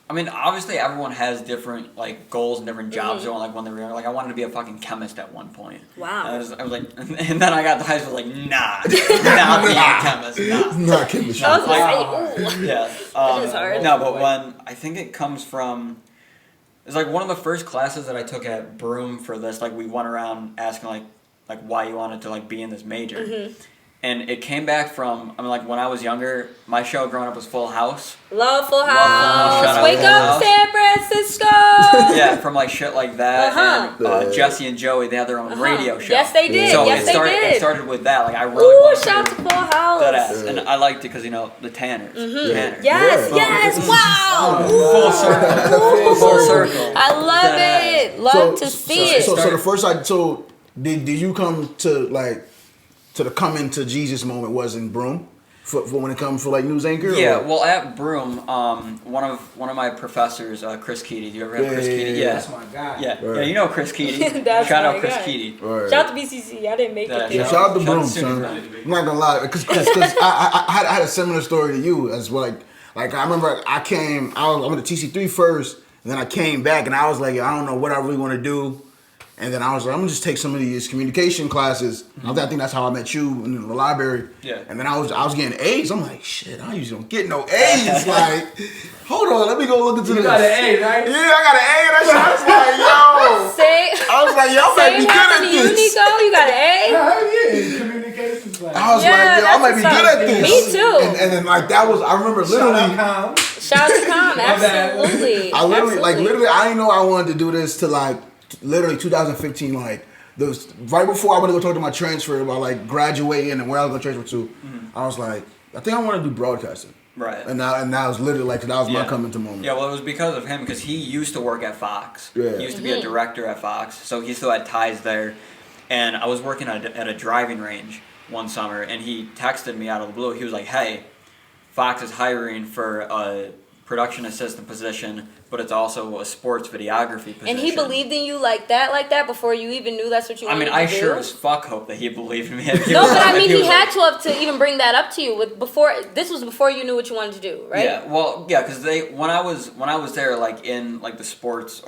I mean, obviously everyone has different like goals and different jobs they want. Like when they were younger, like I wanted to be a fucking chemist at one point. Wow. I was like, and then I got to high school, like, nah, not being a chemist, nah. Not chemistry. I was gonna say, ooh. Yeah. That is hard. No, but when I think it comes from It's like one of the first classes that I took at Broome for this. Like we went around asking like why you wanted to like be in this major. And it came back from, I mean, like, when I was younger, my show growing up was Full House. Love Full Full House. House. Wake Full up, House. San Francisco. Yeah, from, like, shit like that. Uh-huh. And Jesse and Joey, they had their own radio show. Yes, they did. So Yes, it they started, did. It started with that. Like, I really Ooh, wanted shout out to Full House. that ass. And I liked it because, you know, the Tanners. Tanners. Yes, Yeah. yes, wow. Full circle. Full circle. I love it. Love to see it. So the first time, so did you come to like to the come into Jesus moment was in Broome for when it comes for like news anchor? Yeah, or? well, at Broome, one of my professors, Chris Keaty. Do you ever have Chris Keaty? yeah. That's my guy. Yeah, Right. yeah, you know Chris Keaty. That's Shout my out Chris guy. Keaty. Right. Shout out to BCC. I didn't make Yeah, it Yeah, there. shout out to Shout out Broome, to son. Sooners, I'm not gonna lie, because I had a similar story to you as well. Like I remember I went to TC3 first, and then I came back, and I was like, I don't know what I really want to do. And then I was like, I'm gonna just take some of these communication classes. I think that's how I met you in the library. Yeah. And then I was getting A's. I'm like, shit, I usually don't get no A's. Like, hold on, let me go look into You this. got an A, right? Yeah, I got an A in that shit. I was like, yo. Say, I was like, y'all might be same good happened at to you, this. Nico. You got an A? Hell yeah, communications class. I was Yeah, like, yo, I might be that's good what's at up. this. Me too. And then like that was, I remember literally. Shout out to Com. Absolutely. I literally, Absolutely. I didn't know I wanted to do this till like literally 2015. Like, right before I went to go talk to my transfer about like graduating and where I was going to transfer to, I was like, I think I want to do broadcasting. Right. And now it's literally like that was my coming to moment. Yeah, well, it was because of him, because he used to work at Fox. Yeah. He used to be a director at Fox, so he still had ties there. And I was working at a driving range one summer, and he texted me out of the blue. He was like, hey, Fox is hiring for a production assistant position, but it's also a sports videography position. And he believed in you like that before you even knew that's what you I wanted mean, to I do? sure as fuck hope that he believed in me. No, but I mean, he had to have to even bring that up to you this was before you knew what you wanted to do, right? Yeah, well, yeah, because when I was there, like in like the sports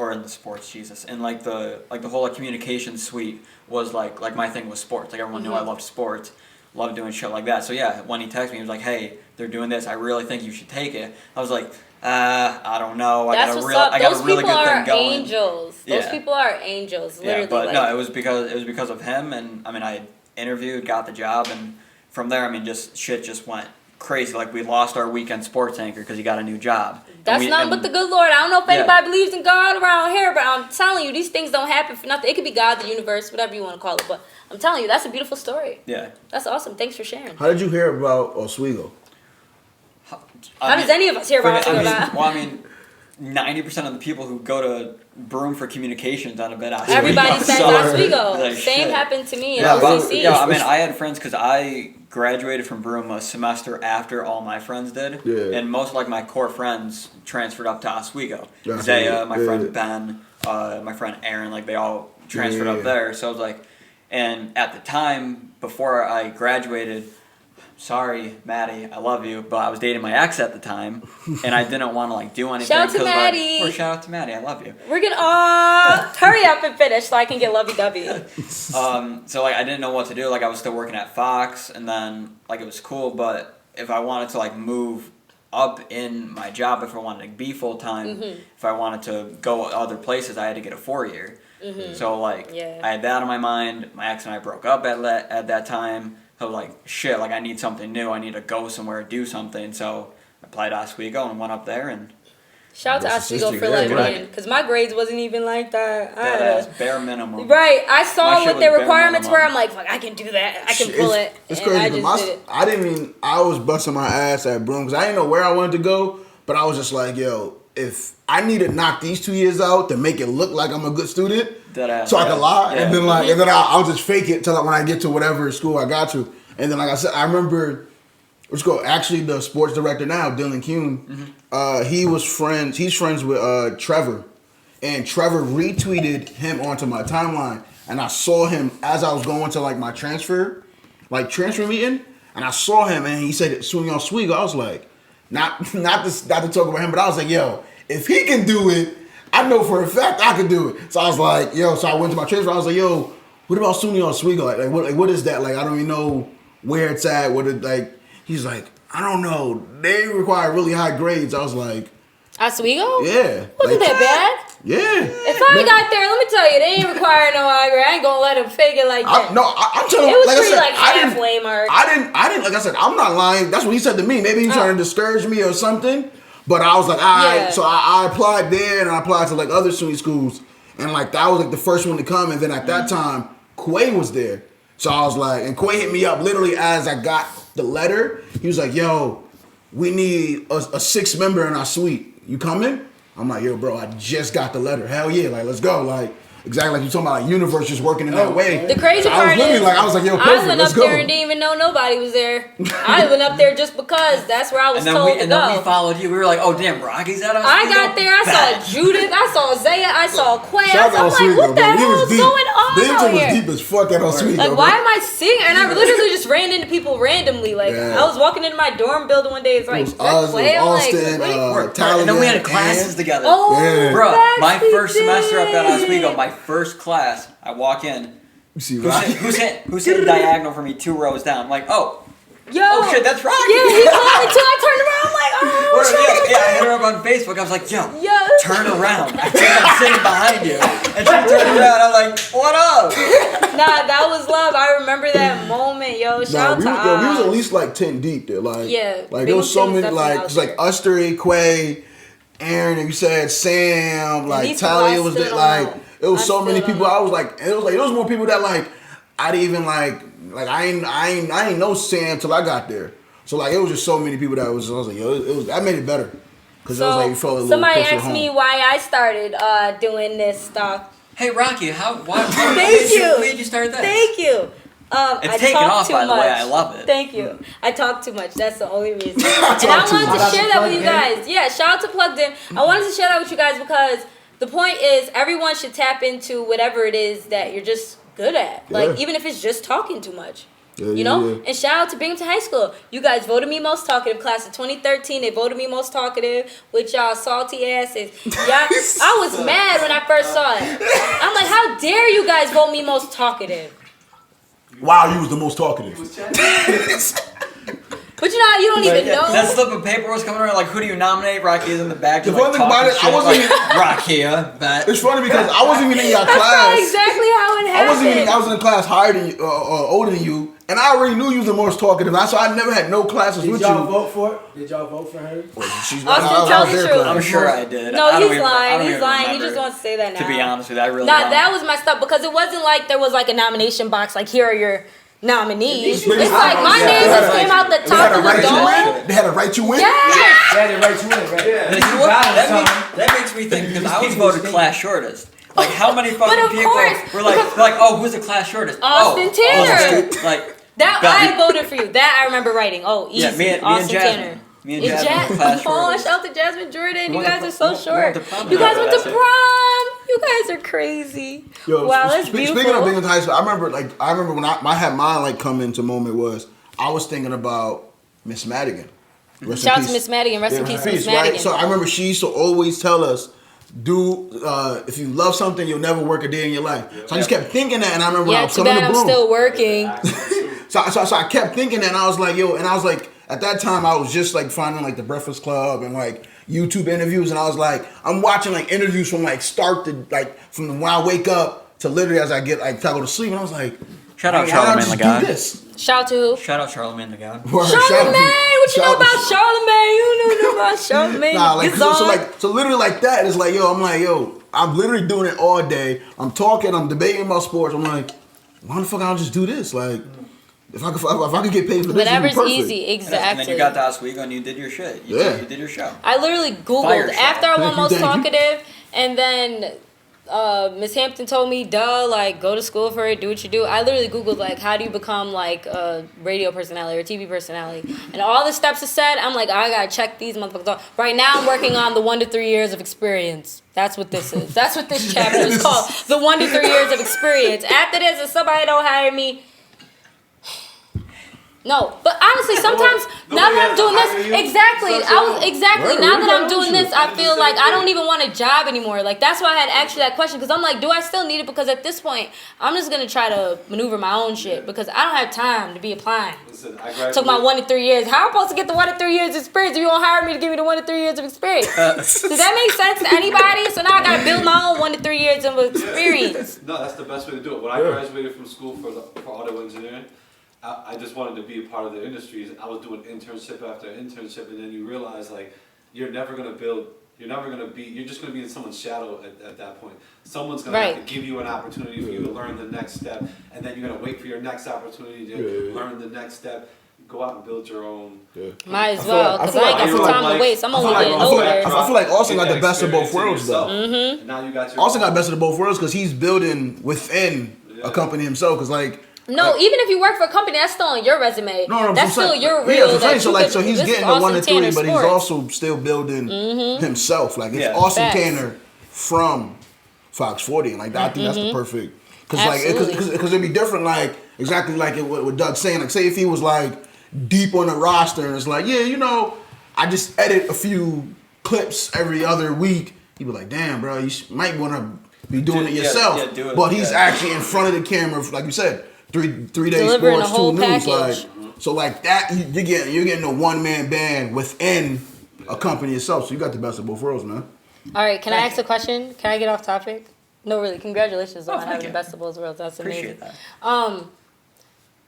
Jesus, and like the whole like communication suite was like my thing was sports. Like everyone knew I loved sports, loved doing shit like that. So yeah, when he texted me, he was like, "Hey, they're doing this. I really think you should take it." I was like, I don't know. I That's got a what's up. I got Those a really people good are thing going. angels. Those Yeah. people are angels. Literally. Yeah, but like, no, it was because of him, and I mean, I interviewed, got the job, and from there, I mean, shit just went crazy. Like we lost our weekend sports anchor because he got a new job. That's nothing but the good Lord. I don't know if Yeah. anybody believes in God around here, but I'm telling you, these things don't happen for nothing. It could be God, the universe, whatever you want to call it. But I'm telling you, that's a beautiful story. Yeah. That's awesome. Thanks for sharing. How did you hear about Oswego? How does any of us hear about I mean, that? well, I mean, 90% of the people who go to Broome for communications on a bit Oswego. Everybody says So, Oswego. like, Same shit. happened to me in Yeah, but- OCC. Yeah, I mean, I had friends because I graduated from Broome a semester after all my friends did, Yeah. and most of like my core friends transferred up to Oswego. Yeah. Zaya, my Yeah. friend Ben, my friend Aaron, like they all transferred Yeah. up there. So I was like, and at the time before I graduated, sorry, Maddie, I love you, but I was dating my ex at the time, and I didn't want to like do anything. Shout out to 'cause, like, Maddie. or shout out to Maddie, I love you. We're gonna hurry up and finish so I can get lovey-dovey. So like I didn't know what to do. Like I was still working at Fox, and then like it was cool, but if I wanted to like move up in my job, if I wanted to be full time, if I wanted to go other places, I had to get a 4-year. So like Yeah. I had that on my mind. My ex and I broke up at that time. So like shit, like I need something new. I need to go somewhere, do something. So I applied to Oswego and went up there, and Shout out to That's Oswego assistant, for yeah, letting me right. in, because my grades wasn't even like that. I that had ass bare minimum. Right, I My saw shit what was their bare requirements were. minimum. I'm like, fuck, I can do that. I can pull it. It's and crazy. I 'cause just did it. I didn't mean I was busting my ass at Broome because I didn't know where I wanted to go, but I was just like, yo, if I need to knock these 2 years out to make it look like I'm a good student, That ass, so I yeah. can lie, Yeah. and then like, and then I'll just fake it till when I get to whatever school I got to, and then like I said, I remember. Let's go. Actually, the sports director now, Dylan Kuhn, he's friends with Trevor, and Trevor retweeted him onto my timeline, and I saw him as I was going to like my transfer meeting, and I saw him, and he said swing on Oswego. I was like, not to talk about him, but I was like, yo, if he can do it, I know for a fact I can do it. So I was like, yo, so I went to my transfer. I was like, yo, what about SUNY Oswego? Like what is that? Like I don't even know where it's at. What it like? He's like, I don't know. They require really high grades. I was like, Oswego? yeah. Wasn't like, that bad? Yeah. If I got there, let me tell you, they ain't requiring no autograph. I ain't gonna let them fake it like that. I'm telling It you, was like I pretty said, like halfway mark. I didn't, like I said, I'm not lying. That's what he said to me. Maybe he was trying to discourage me or something. But I was like, all right. Yeah. So I applied there and I applied to like other SUNY schools. And like that was like the first one to come. And then at that time, Quay was there. So I was like, and Quay hit me up literally as I got the letter. He was like, yo, we need a sixth member in our suite. You coming? I'm like, yo, bro, I just got the letter. Hell yeah, like let's go. Like exactly like you talking about, like universe just working in that way. The crazy So part is, I was like, yo, I perfect, went let's up go. there and didn't even know nobody was there. I went up there just because that's where I was told to And then we go. followed you. We were like, oh damn, Rocky's at us. I got there, I saw Judith, I saw Zaya, I saw Quay. I Shout out was like, Oswego, what the bro. He hell was is deep. going on Binghamton out was here? deep as fuck at Oswego. Like, bro. why am I seeing? And I literally just ran into people randomly. Like, Yeah. I was walking into my dorm building one day. It's like, It was Quay? I'm like, Austin, wait. And then we had Tallahassee, classes and- together. Oh, Yeah. Bro, facts, my we first semester up at did. Oswego, my first class, I walk in. You see, Who's right? sitting diagonal from me 2 rows down? I'm like, oh Yo. shit, that's Rocky. Yeah, he called me too. I turned around. I'm like, oh, Yeah, I hit her up on Facebook. I was like, yo, Yo. turn around. I think I'm sitting behind you. And she turned around. I'm like, what up? Nah, that was love. I remember that moment, yo. Shout we out to was at Oz. least like 10 deep there. Like, Yeah, like there was so Binghamton was many, definitely like, out it's like there. Uster, Quay, Aaron, and you said Sam, like these people Talia I was still there. don't Like, know. it was I so many still don't people. know. I was like, it was more people that like I didn't even like I ain't know Sam till I got there. So like it was just so many people that I was like, yo, it was that made it better because it was like you felt a little somebody closer asked home. me why I started doing this stuff. Hey, Rocky, why Thank you. made you start that? Thank you. It's I taken talk off, too by the way. much. I love it. Thank you. I talk too much. That's the only reason. And talk I too wanted much. to share that with you guys. Yeah, shout out to Plugged In. I wanted to share that with you guys because the point is everyone should tap into whatever it is that you're just good at. Like, Yeah. even if it's just talking too much. Yeah, You yeah, know? yeah. And shout out to Binghamton High School. You guys voted me most talkative. Class of 2013, they voted me most talkative with y'all salty asses. I was mad when I first saw it. I'm like, how dare you guys vote me most talkative? Wow, you was the most talkative. But you know how you don't even know. That slip of paper was coming around. Like, who do you nominate? Rocky is in the back. The just, funny thing about it, I talking wasn't shit, like, Rocky, bet. It's funny because I wasn't even in your That's not class. exactly how it I happened. wasn't even. I was in a class higher than you, older than you, and I already knew you was the most talkative. So I never had no classes Did with y'all you. vote for it? Did y'all vote for her? She's Austin, tell the their truth. class. I'm sure I did. No, I don't he's even- I lying. don't He's even lying. He remember. just wants to say that now. To be honest with you, I really Nah, don't. that was messed up because it wasn't like there was like a nomination box. Like, here are your nominees. It's Maybe- like my Yeah. name just came out the They top had to of the write you dome. in. They had to write you in. Yes. That did right to win, right? Yeah. You know what? That makes me think because I was people voted stink. class shortest. Like how many fucking of people course, were like, because- they're like, oh, who's the class shortest? Austin oh, Tanner. Austin. Like That But- I voted for you. That I remember writing. Oh, easy. yeah, me and Austin Jasmine. Tanner. Me and Jasmine were class Oh, shortest. shout out to Jasmine Jordan. We You went guys to- are so we short. went to prom You guys together, went to that's it. prom. You guys are crazy. Yo, Wow, that's beautiful. Speaking of Binghamton High School, I remember when I had mine like come into moment was I was thinking about Miss Madigan. Rest in Shout out to peace. Miss Madigan. Rest in Yeah, peace, Miss Madigan. right? So I remember she used to always tell us, if you love something, you'll never work a day in your life. So I just kept thinking that, and I remember when I Yeah, was too filling bad the I'm broom. still working. So I kept thinking that, and I was like, yo, and I was like, at that time, I was just like finding like the Breakfast Club and like YouTube interviews, and I was like, I'm watching like interviews from like start to like from when I wake up to literally as I get like till I go to sleep, and I was like, Shout out why don't I Charlamagne just the do God. this? Shout out to who? Shout out Charlamagne the God. Word, Charlamagne. What you know about Charlamagne? You know about Charlamagne. Nah, like Gazon. so literally like that. It's like, yo, I'm like, yo, I'm literally doing it all day. I'm talking, I'm debating about sports. I'm like, why the fuck I don't just do this? Like, if I could get paid for this, Whatever's it'd be perfect. easy. And then Exactly. you got to Oswego and you did your shit. You did your show. I literally Fire Googled show. after I went Thank you, most thank you. talkative, and then Miss Hampton told me, duh, like, go to school for it, do what you do. I literally Googled, like, how do you become, like, a radio personality or TV personality? And all the steps are said, I'm like, I gotta check these motherfuckers off. Right now, I'm working on the 1 to 3 years of experience. That's what this is. That's what this chapter is called. The 1 to 3 years of experience. After this, if somebody don't hire me, No, but honestly, sometimes now that I'm doing this, exactly. Now that I'm doing this, I feel like I don't even want a job anymore. Like that's why I had asked you that question because I'm like, do I still need it? Because at this point, I'm just gonna try to maneuver my own shit because I don't have time to be applying. Listen, I graduated. Took my 1 to 3 years. How am I supposed to get the 1 to 3 years experience if you don't hire me to give me the 1 to 3 years of experience? Does that make sense to anybody? So now I gotta build my own 1 to 3 years of experience. No, that's the best way to do it. When I graduated from school for auto engineering, I just wanted to be a part of the industries. I was doing internship after internship, and then you realize like you're never gonna build. You're never gonna be. You're just gonna be in someone's shadow at that point. Someone's gonna have to give you an opportunity for you to learn the next step, and then you're gonna wait for your next opportunity to learn the next step. Go out and build your own. Might as well, because I ain't got some time to waste. I'm only getting older. I feel like Austin got the best of both worlds though. Mm-hmm. Now you got your Austin got the best of both worlds because he's building within a company himself. Because like. No, even if you work for a company, that's still on your resume. No, that's still your real. Yeah, I'm saying, so he's getting the 1 to 3, but he's Sports. also still building himself. Like it's Austin Tanner from Fox 40, and like I think that's the perfect. Because it'd be different. Like exactly like what Doug's saying. Like say if he was like deep on the roster and it's like, yeah, you know, I just edit a few clips every other week. He'd be like, damn, bro, you might want to be doing it yourself. Do it, but he's actually in front of the camera, like you said. 3 days Delivering sports, a whole 2 news, package. like so like that you're getting a one-man band within a company itself. So you got the best of both worlds, man. All right, can I ask a question? Can I get off topic? No, really. Congratulations on having you. the best of both worlds. That's amazing. Appreciate that.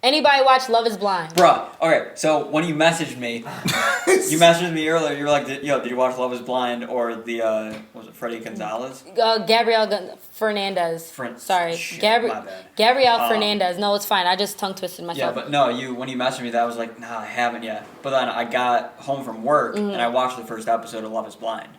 Anybody watch Love Is Blind? Bruh, alright, so when you messaged me, earlier, you were like, did you watch Love Is Blind or the, was it Freddie Gonzalez? Gabrielle Fernandez. Sorry. My bad. Gabrielle Fernandez. No, it's fine. I just tongue twisted myself. Yeah, but no, when you messaged me that, I was like, nah, I haven't yet. But then I got home from work and I watched the first episode of Love Is Blind.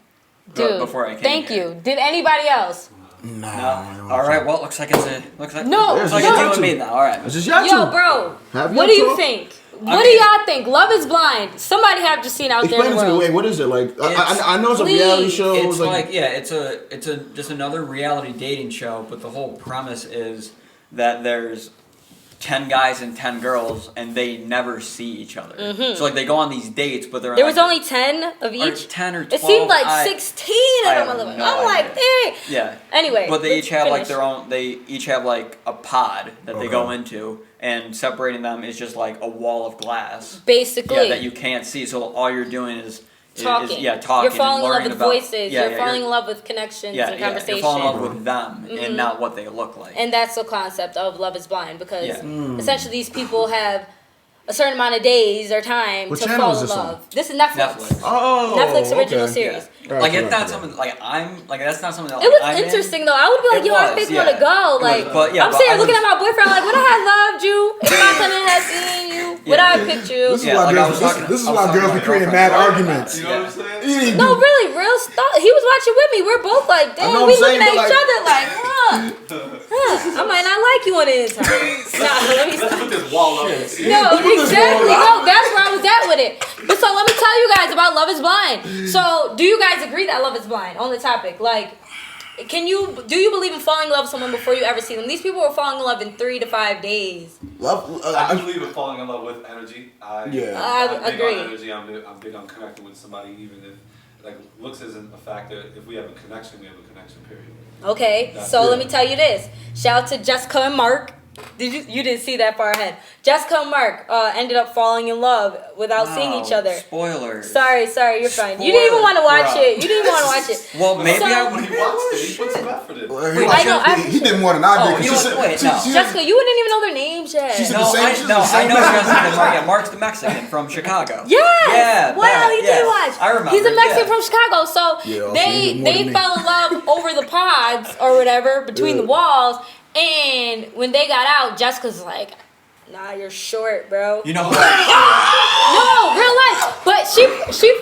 Dude, before I came thank here. you. Did anybody else? No. Alright, well, looks like it's you and me now. Alright. It's just y'all Yo, two. bro. Have What y'all do you two? think? What do y'all think? Love Is Blind. Somebody have to see it out there in Explain the it to me. world. Wait, what is it like? I know it's a reality show. It's like it's just another reality dating show, but the whole premise is that there's 10 guys and 10 girls, and they never see each other. So like they go on these dates, but There was only 10 of each? 10 or 12. It seemed like 16 of them. I'm like, dang. Yeah. Anyway. But they each have like finish. their own. They each have like a pod that they go into, and separating them is just like a wall of glass. Basically. Yeah, that you can't see. So all you're doing is talking. talking. You're falling in and love learning with about, voices. You're falling in love with connections and conversation. You're falling in love with them and not what they look like. And that's the concept of Love Is Blind because essentially these people have a certain amount of days or time What to channel fall is in this on? love. This is Netflix. Oh, Netflix original okay. series. Right, Like right, it's not right. something like that's not something that It was I'm interesting though. I would be like, It yo, I was, think want to go. Like, but I'm I sitting here looking was- at my boyfriend. Like, would I have loved you if my cousin had seen you? Would I have picked you? This is Yeah, why like I girls. was This, talking- this is I was why talking girls to be my creating girlfriend. mad arguments. You know what I'm saying? No, really, real stuff. He was watching with me. We're both like, I know damn, what we I'm saying, looking at but each like- other like, I might not like you on the inside. Nah, let me Let's stop. put this wall up and see. No, exactly. No, that's where I was at with it. But so let me tell you guys about Love Is Blind. So, do you guys agree that Love Is Blind on the topic? Like, do you believe in falling in love with someone before you ever see them? These people were falling in love in 3 to 5 days. Love. I believe in falling in love with energy. I I'm big agree. on energy. I'm big on connecting with somebody, even if like looks isn't a factor. If we have a connection, we have a connection. Period. Okay, That's so it. let me tell you this. Shout out to Jessica and Mark. You didn't see that far ahead. Jessica and Mark ended up falling in love without seeing each other. Spoilers. Sorry, you're fine. You didn't even want to watch Bro. it. You didn't want to watch it. Well, maybe So- I When would. he watched it, he put some effort in. He did more than I did. Oh, you know what? Wait, no. Jessica, you wouldn't even know their names yet. She's No, I know Jessica and Mark. Yeah, Mark's the Mexican from Chicago. Yes. Yeah. Wow, you yes. did watch. I remember. He's a Mexican yeah. from Chicago, so Yeah, also he did more they than me. fell in love over the pods or whatever between the walls. And when they got out, Jessica's like, "Nah, you're short, bro." You know what? No, real life. But she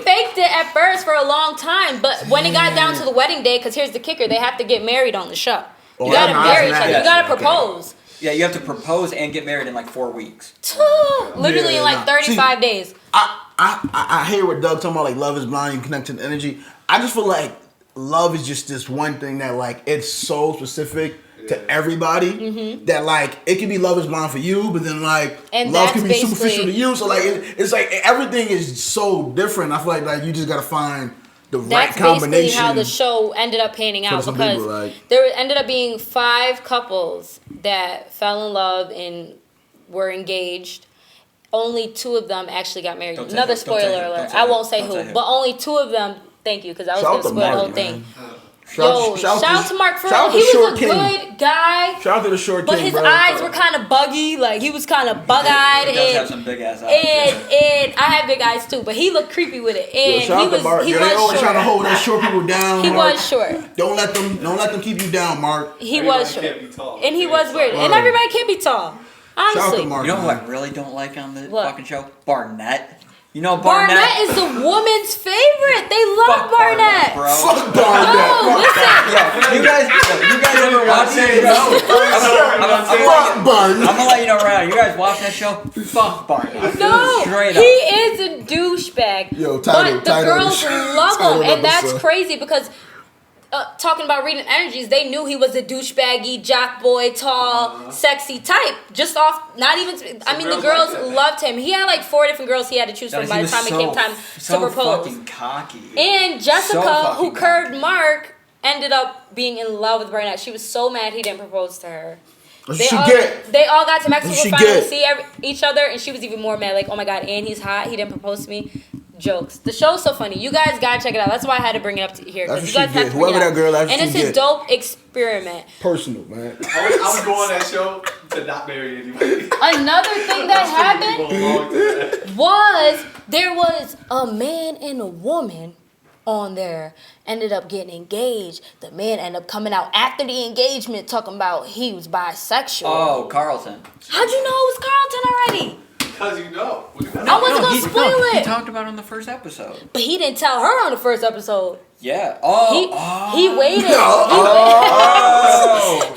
faked it at first for a long time. But when it got down to the wedding day, because here's the kicker, they have to get married on the show. Oh, You gotta that's marry each nice. other. You gotta Okay. propose. Yeah, you have to propose and get married in like 4 weeks. Literally in like nah. 35 days. I hear what Doug talking about, like love is blind, you connect to the energy. I just feel like love is just this one thing that like it's so specific to everybody that like it can be Love Is Blind for you, but then like And love that's can be superficial basically- to you. So like it's like everything is so different. I feel like you just gotta find the right That's basically combination. how the show ended up panning out some because people, like- there ended up being 5 couples that fell in love and were engaged. Only 2 of them actually got married. Don't say Another who, don't say spoiler who, don't alert. say I who, won't say don't who, say who. but only 2 of them. Thank you, because I was Shout going out to to spoil the Mark, whole thing. man. Yo, shout out to Mark for real. He was a good guy, Shout out to the short but king, his bro. eyes were kind of buggy. Like he was kind of bug-eyed, He does have and some big ass eyes. and I have big eyes too, but he looked creepy with it. Yo, And shout he out to was Mark. he Yo, they always was trying to short. hold those short people down. He Mark. was short. Don't let them keep you down, Mark. He Everybody was short, can't be tall. and he was weird. And Word. everybody can't be tall. Shout out Honestly, to Mark. You know who man. I really don't like on the What? fucking show? Barnett. You know Barnett is the woman's favorite. They love Fuck Barnett. bro. Fuck Barnett. No, listen. Yo, you guys ever watch it? Fuck Barnett. I'm gonna let you know right now. You guys watch that show? Fuck Barnett. No, Straight he up. is a douchebag. Yo, title, but the title, girls love title him, and that's episode. crazy because talking about reading energies, they knew he was a douchebaggy, jock boy, tall, sexy type. Just off, not even. I mean, the girls girls like that. loved him. He had like 4 different girls he had to choose from by the time it came time to propose. Fucking cocky. And Jessica, fucking who curved Mark, ended up being in love with Barnett. She was so mad he didn't propose to her. What she get? They all got to What Mexico she finally get? see each other, and she was even more mad. Like, oh my god, and he's hot. He didn't propose to me. Jokes. The show's so funny. You guys gotta check it out. That's why I had to bring it up to here. That's 'Cause what you guys she have get. to bring it Whoever out. that girl, that's and what it's she a get. dope experiment. Personal, man. I would go on that show to not marry anybody. Another thing that happened People along to that. was there was a man and a woman on there ended up getting engaged. The man ended up coming out after the engagement talking about he was bisexual. Oh, Carlton. How'd you know it was Carlton already? Because you know. I wasn't gonna spoil He it. talked about it on the first episode. But he didn't tell her on the first episode. Yeah. He waited.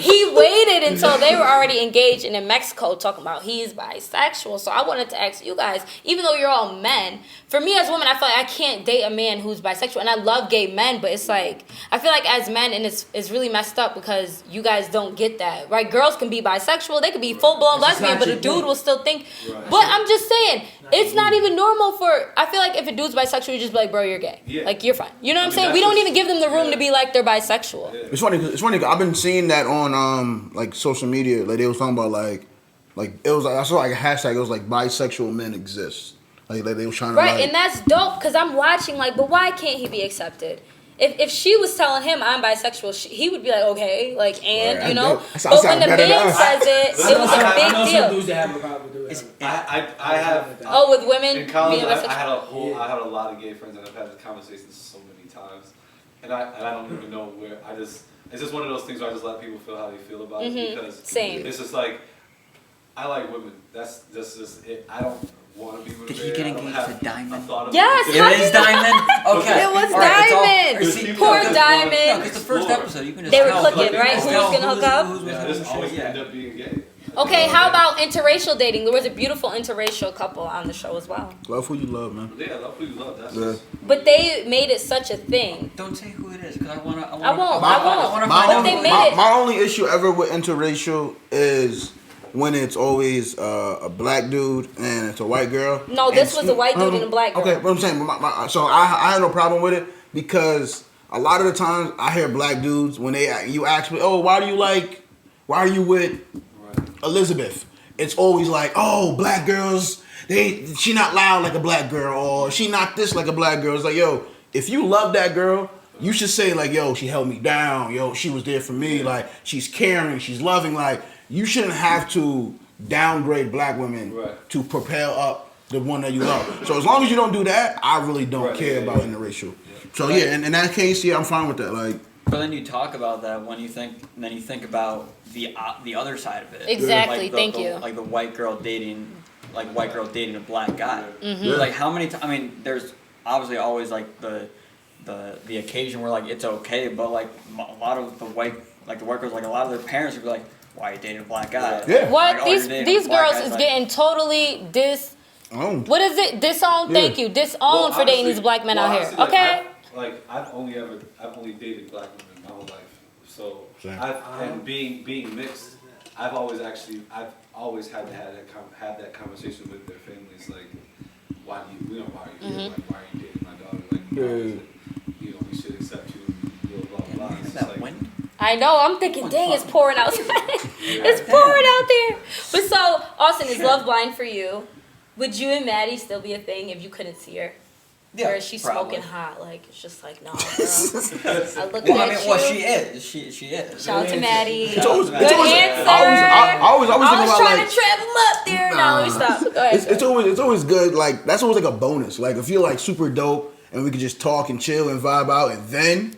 He waited until they were already engaged and in Mexico talking about he's bisexual. So I wanted to ask you guys, even though you're all men, for me as a woman, I feel like I can't date a man who's bisexual. And I love gay men, but it's like, I feel like as men, and it's really messed up because you guys don't get that, right? Girls can be bisexual. They could be full-blown lesbian, but a dude will still think. Right. But I'm just saying, it's not even normal for, I feel like if a dude's bisexual, you just be like, bro, you're gay. Yeah. Like, you're fine. You know what I'm I mean, saying? that's We don't just- even give them the room to be like they're bisexual. It's funny. It's funny. 'Cause I've been seeing that on like social media. Like they was talking about like it was like I saw like a hashtag. It was like bisexual men exist. Like they was trying to Right, like, and that's dope because I'm watching like, but why can't he be accepted? If she was telling him I'm bisexual, he would be like, okay, like, and Right, you know. that But when sounds the better man than us. says it, it was I a I big know some deal. dudes that have a problem with that. I have. Oh, with women In college, being I bisexual. had I had a lot of gay friends, and I've had this conversation so many times, and I don't even know where. It's just one of those things where I just let people feel how they feel about it because Same. it's just like I like women. That's just it. I don't want to be with. Did he get engaged to Diamond? Yes, Yeah. how It is Diamond? Okay. It was All right, it's all- Diamond. or see, Poor no, Diamond. No, because the first episode, you can just They were tell, clicking, like, right? you can Who tell was gonna hook up? who's Yeah, I with just who. always Yeah. end up being gay. Okay, how about interracial dating? There was a beautiful interracial couple on the show as well. love who you love, man. Yeah, love who you love. That's Yeah. just, But they made it such a thing. Don't say who it is, because I want to. I won't. wanna My find out only, they who made it is. it- my only issue ever with interracial is when it's always a black dude and it's a white girl. No, this And was a white dude and a black girl. Okay, but I'm saying, so I have no problem with it because a lot of the times I hear black dudes when you ask me, oh, why are you with right. Elizabeth? It's always like, oh, black girls, she not loud like a black girl, or she not this like a black girl. It's like, yo, if you love that girl, you should say like, yo, she held me down, yo, she was there for me, like she's caring, she's loving. Like you shouldn't have to downgrade black women Right. to propel up the one that you love. So as long as you don't do that, I really don't Right, care yeah, about yeah. interracial. So yeah, in that case, yeah, I'm fine with that. Like. But then you talk about that when you think, and then you think about the other side of it. Exactly, Like thank you. Like the white girl dating a black guy. Mm-hmm. Yeah. Like how many? I mean, there's obviously always like the occasion where like it's okay, but like a lot of the white girls, like a lot of their parents would be like, "Why are you dating a black guy?" Yeah. What Like, oh, you're these dating a black girls guy. is It's like- getting totally Oh. what is it? Disowned. Yeah. Thank you. Disowned for dating these black men out here. honestly, Okay. I've only dated black women my whole life. So Same. and being mixed, I've always had to have that conversation with their families. Like, why are you here? Like, why are you dating my daughter? Like, we should accept you. Blah blah blah. It's just like, I know. I'm thinking, dang, it's pouring outside. It's pouring out there. But so, Austin, is love blind for you? Would you and Maddie still be a thing if you couldn't see her? Yeah, Or is she probably. smoking hot? Like, it's just like, no, girl. I look Well, at I mean, you. well, she is. She is. Shout out to Maddie. It's always, Good it's always, answer. I always I think was about trying like, to trap him up there. No, we stop. Go ahead. it's always good. Like that's always like a bonus. Like if you're like super dope and we could just talk and chill and vibe out, and then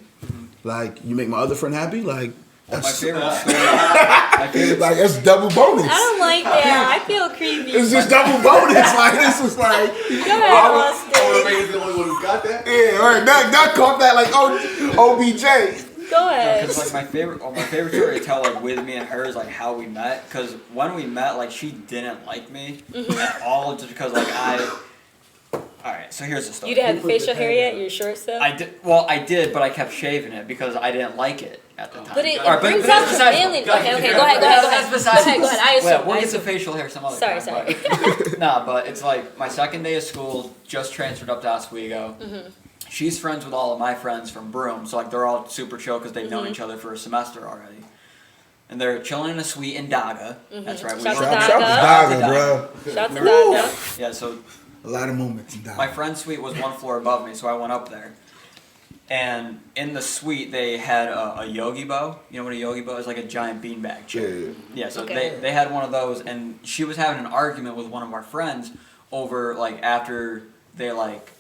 like you make my other friend happy. Like My that's favorite story. like that's double bonus. I don't like that. I feel creepy. It's just double bonus. Like this is like Go ahead, Austin. the only one who got that. yeah, right. That caught that like OBJ. Go ahead. Because like my favorite story to tell like with me and her is like how we met. Because when we met, like she didn't like me at all, just because like All right, so here's the story. You didn't have the facial hair yet? You're short still? I did. Well, I did, but I kept shaving it because I didn't like it at the time. But it All right, brings but out that's the besides- feeling. go Okay, ahead. go ahead. That's besides- Go ahead. I assume. Well, we'll I get to assume. facial hair some other Sorry, time. But, nah, but it's like my second day of school, just transferred up to Oswego. She's friends with all of my friends from Broome, so like they're all super chill because they've known each other for a semester already. And they're chilling in a suite in Daga. That's right. Shout Shout to out Daga. to Daga, bro. Shout to Daga. Yeah, so A lot of moments in Daga. my friend's suite was one floor above me, so I went up there. And in the suite, they had a Yogi Bo. You know what a Yogi Bo is? Like a giant beanbag chair. Yeah. Yeah, so Okay. they had one of those, and she was having an argument with one of our friends over, like, after they, like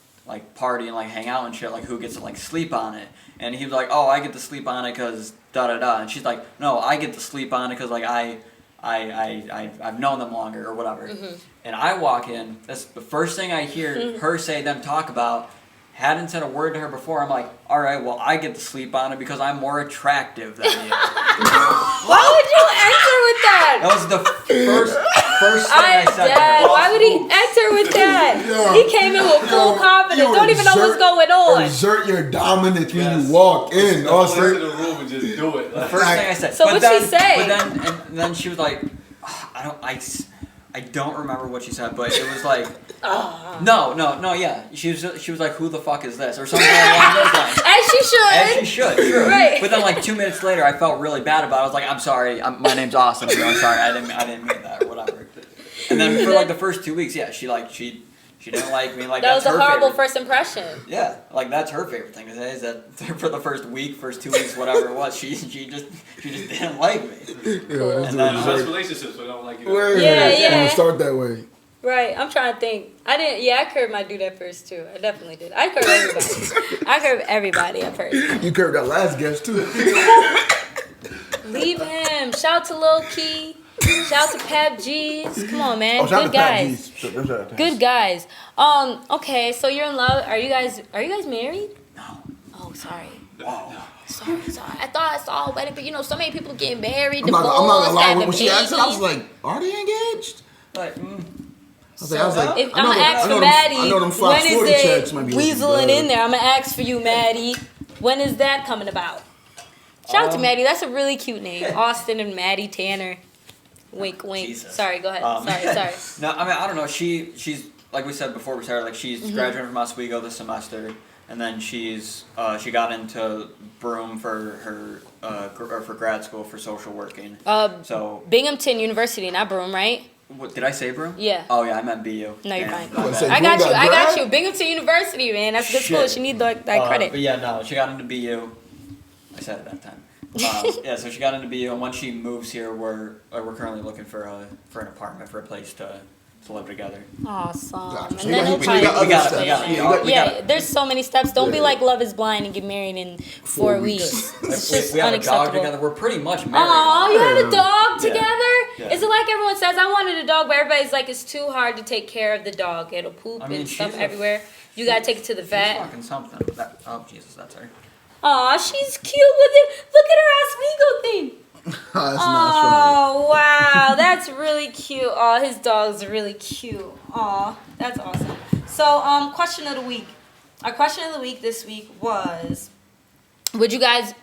party and, like, hang out and shit, like, who gets to, like, sleep on it. And he was like, oh, I get to sleep on it because da-da-da. And she's like, no, I get to sleep on it because, like, I've known them longer or whatever. And I walk in, that's the first thing I hear her say, them talk about. Hadn't said a word to her before. I'm like, all right, well, I get to sleep on it because I'm more attractive than you. Why would you enter with that? That was the first thing I I'm said. dead. To her. Why would he enter with that? Yo. He came in with full confidence. Don't even know what's going on. Exert your dominance when Yes. you walk in. Go into Also, the room and just do it. Like, First thing I said. So but what'd then, she say? But then she was like, I don't remember what she said, but it was like, no, yeah. She was like, who the fuck is this? Or something along those lines. As she should. As she should, true. Right. But then like 2 minutes later, I felt really bad about it. I was like, I'm sorry, my name's Austin. I'm sorry, I didn't mean that or whatever. And then for like the first 2 weeks, yeah, she didn't like me. Like That was that's a her horrible favorite. first impression. Yeah, like that's her favorite thing to say is that for the first week, first 2 weeks, whatever it was, she just didn't like me. yo, And then- most relationships, we don't like you. Yeah. Don't start that way. Right, I'm trying to think. I curved my dude at first too. I definitely did. I curved everybody. I curved everybody at first. You curved that last guest too. Leave him. Shout out to Lil Key. Shout out to Pap G's. Come on, man. Oh, shout out Good to Pat guys. G's. Shout out to Pat. Good guys. Okay, so you're in love. Are you guys married? No. Oh, sorry. Whoa. Sorry. I thought I saw a wedding, but you know, so many people getting married, I'm not gonna lie. having When she asked it, I was babies. like, "Are they engaged?" Like, I was like, If I I'm know gonna them- ask I know for them- Maddie, I know them when Fox is 40 checks might it be looking weaseling good. in there? I'm gonna ask for you, Maddie. When is that coming about? Shout out to Maddie. That's a really cute name. Austin and Maddie Tanner. Wink, wink. Jesus. Sorry, go ahead. Sorry. No, I mean I don't know. She's like we said before we started. Like she's graduating from Oswego this semester, and then she got into Broome for her or for grad school for social working. So Binghamton University, not Broome, right? what, did I say Broome? Yeah. Oh yeah, I meant BU. No, you're Damn, fine. my bad. Say I got Broome you. got I got grad? you. Binghamton University, man. That's a good school. Shit. She need that credit. But yeah, no, she got into BU. I said it that time. Yeah, so she got into BU, and once she moves here, we're currently looking for an apartment, for a place to live together. Awesome. Gotcha. And So then you he'll got- probably we got other get steps. married. Yeah, we Yeah, got- there's so many steps. Don't be Yeah. like Love is Blind and get married in 4 4 weeks. weeks. It's just we have a dog unacceptable. together. We're pretty much married. Oh, you have a dog Yeah. together? Yeah. Is it like everyone says, I wanted a dog, but everybody's like, it's too hard to take care of the dog. It'll poop I mean, and stuff she's a- everywhere. You gotta take it to the She's vet. fucking something. Oh Jesus, that's her. Aw, she's cute with it. Look at her Oswego thing. That's not Oh, wow. That's really cute. Oh, his dog's really cute. Aw, that's awesome. So, question of the week. Our question of the week this week was, would you guys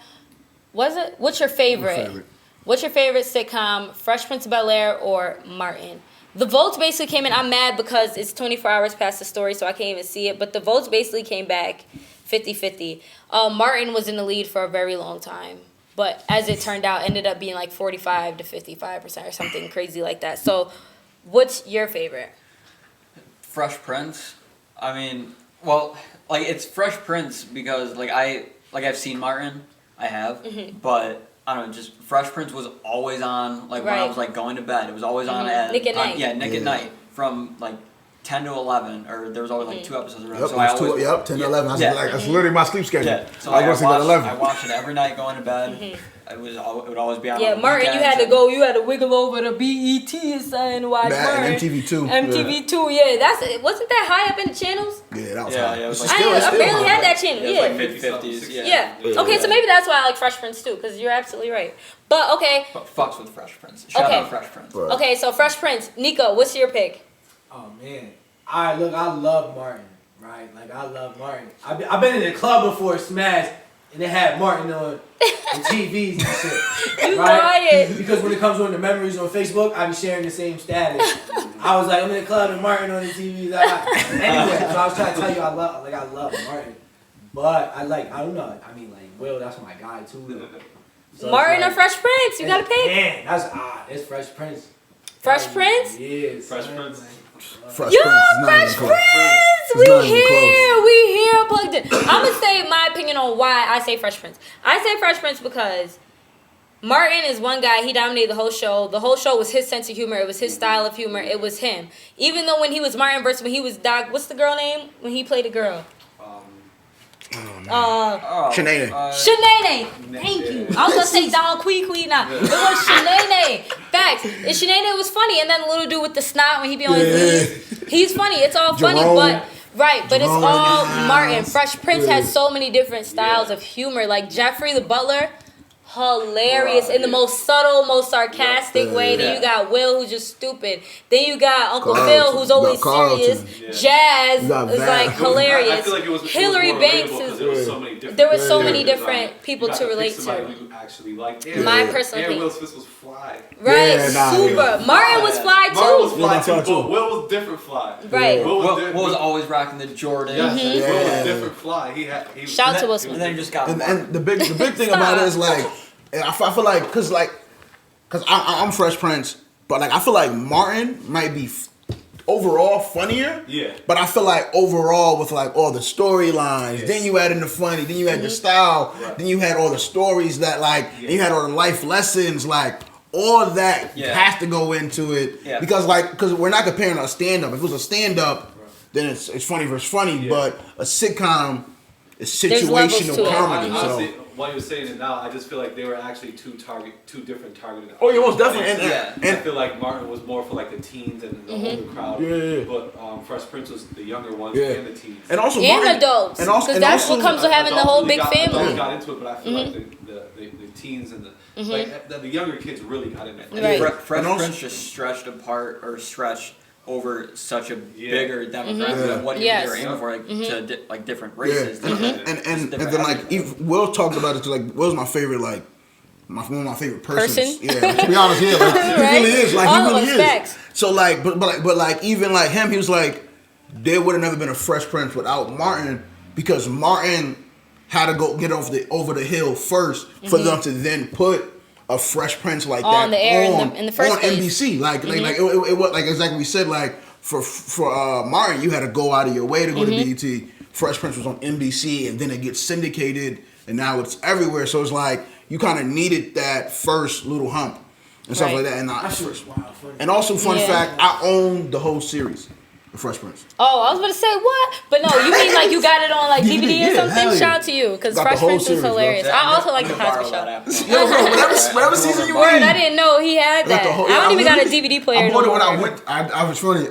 Was it? What's your favorite? What's your favorite sitcom? Fresh Prince of Bel-Air or Martin? The votes basically came in. I'm mad because it's 24 hours past the story, so I can't even see it. But the votes basically came back 50-50. Martin was in the lead for a very long time. But as it turned out, ended up being like 45 to 55% or something crazy like that. So what's your favorite? Fresh Prince. I mean, well, like it's Fresh Prince because I've seen Martin. I have, but I don't know. Just Fresh Prince was always on. Like when I was like going to bed, it was always on at Nick at Night. Nick at Night from like 10 to 11, or there was always like 2 episodes around. Yep, So I always 10 to 11. That's literally my sleep schedule. Yeah, so I was at 11. I watched it every night going to bed. It would always be on. Yeah, on Martin, you weekends. had to wiggle over to BET and something to watch That Martin. and MTV2. MTV2, yeah. Wasn't that high up in the channels? Yeah, that was Yeah, high. yeah, it was It's like- still- it's I still barely high. had that channel, It was yeah. like mid-50s. Yeah. Okay, so maybe that's why I like Fresh Prince too, because you're absolutely right. But okay, Fucks with Fresh Prince. Shout Okay. out Fresh Prince. Right. okay, so Fresh Prince. Nico, what's your pick? Oh man. Alright, look, I love Martin, right? Like I love Martin. I've been in the club before, smashed, and they had Martin on the TVs and shit. You right? lying. Because when it comes on the memories on Facebook, I be sharing the same status. I was like, I'm in the club and Martin on the TVs. Anyway, so I was trying to tell you I love Martin. But I don't know. I mean, like, Will, that's my guy too. Though. So Martin it's or Fresh Prince? You gotta pick. Man, that's odd. It's Fresh Prince. Fresh Prince? Yes. Fresh Prince. Fresh Yo, Prince is not Fresh even close. Prince! It's We not even here plugged in. I'm gonna say my opinion on why I say Fresh Prince. I say Fresh Prince because Martin is one guy, he dominated the whole show. The whole show was his sense of humor, it was his style of humor, it was him. Even though when he was Martin versus when he was Doc, what's the girl name? When he played a girl? Shanae. Shanae. Thank you. I was gonna say Don Quee now. It was Shanae. Facts. And Shanae was funny, and then the little dude with the snot when he be on his knees. He's funny. It's all funny, Jerome. but but it's Jerome all in the house. Martin. Fresh Prince has so many different styles of humor. Like Jeffrey the Butler. Hilarious in the most subtle, most sarcastic way. Then you got Will, who's just stupid. Then you got Uncle Carlton. Phil, who's always You got Carlton. serious. Jazz You got is Val. like hilarious. I feel like it was Hillary more Banks relatable 'cause is. there was so many different. There was so Yeah. many You different people got to pick relate somebody to. who you actually liked. My personal and opinion. Will Smith was fly. Right, Yeah, nah, super. yeah. Martin was fly too. Martin was fly Yeah, too, fly too. but Will was different fly. Right. Will Will different. was always rocking the Jordan. Yes, Yeah. Will was different fly. He Shout out to Will And Smith. then he just got And the big thing about it is like, I feel like, cause I'm Fresh Prince, but like I feel like Martin might be overall funnier. Yeah. But I feel like overall with like all the storylines, Yes. then you add in the funny, then you had the style, Right. then you had all the stories that like, and you had all the life lessons, like all that Yeah. has to go into it. Yeah. Because we're not comparing a stand up. If it was a stand up, then it's funny versus funny. Yeah. But a sitcom is There's levels situational to it. comedy. Honestly, So. while you're saying it now, I just feel like they were actually two different targeted. Oh, yeah, most definitely. And, Yeah. and, I and feel like Martin was more for like the teens and the older crowd. Yeah. But Fresh Prince was the younger ones Yeah. and the teens. And also And Martin, adults. and also, Because and that's also, what comes with having the Adults whole really big got, family. adults got into it, but I feel like the teens and like the younger kids really got in it. Right. Fresh And also- Prince just stretched over such a Yeah. bigger demographic Yeah. than what Yes. they were aiming for, like to like different yeah, races. and, and then like Will talked about it too. Like Will's my favorite, like one of my favorite persons. Person? Yeah, to be honest, yeah, like, he Right? really is. Like All he of really us, is. facts. So like, but like even like him, he was like, there would have never been a Fresh Prince without Martin because Martin had to go get over the hill first for them to then put a Fresh Prince like On that the air in the first on place. NBC. Like it was like exactly what we said. Like for Martin, you had to go out of your way to go to BET. Fresh Prince was on NBC, and then it gets syndicated, and now it's everywhere. So it's like you kind of needed that first little hump and stuff Right. like that. And That shit was wild funny. and also, fun Yeah. fact, I own the whole series, The Fresh Prince. Oh, I was about to say what? But no, you mean like you got it on like DVD or Yeah, hell something? yeah. Shout out to you because Got the Fresh whole Prince is series, bro. hilarious. I also like the Cosby Show. Yo, bro, whatever season you Word, in. I didn't know he had I got that. the whole- I don't even got a literally- DVD player I bought no it when I more. went. I was funny.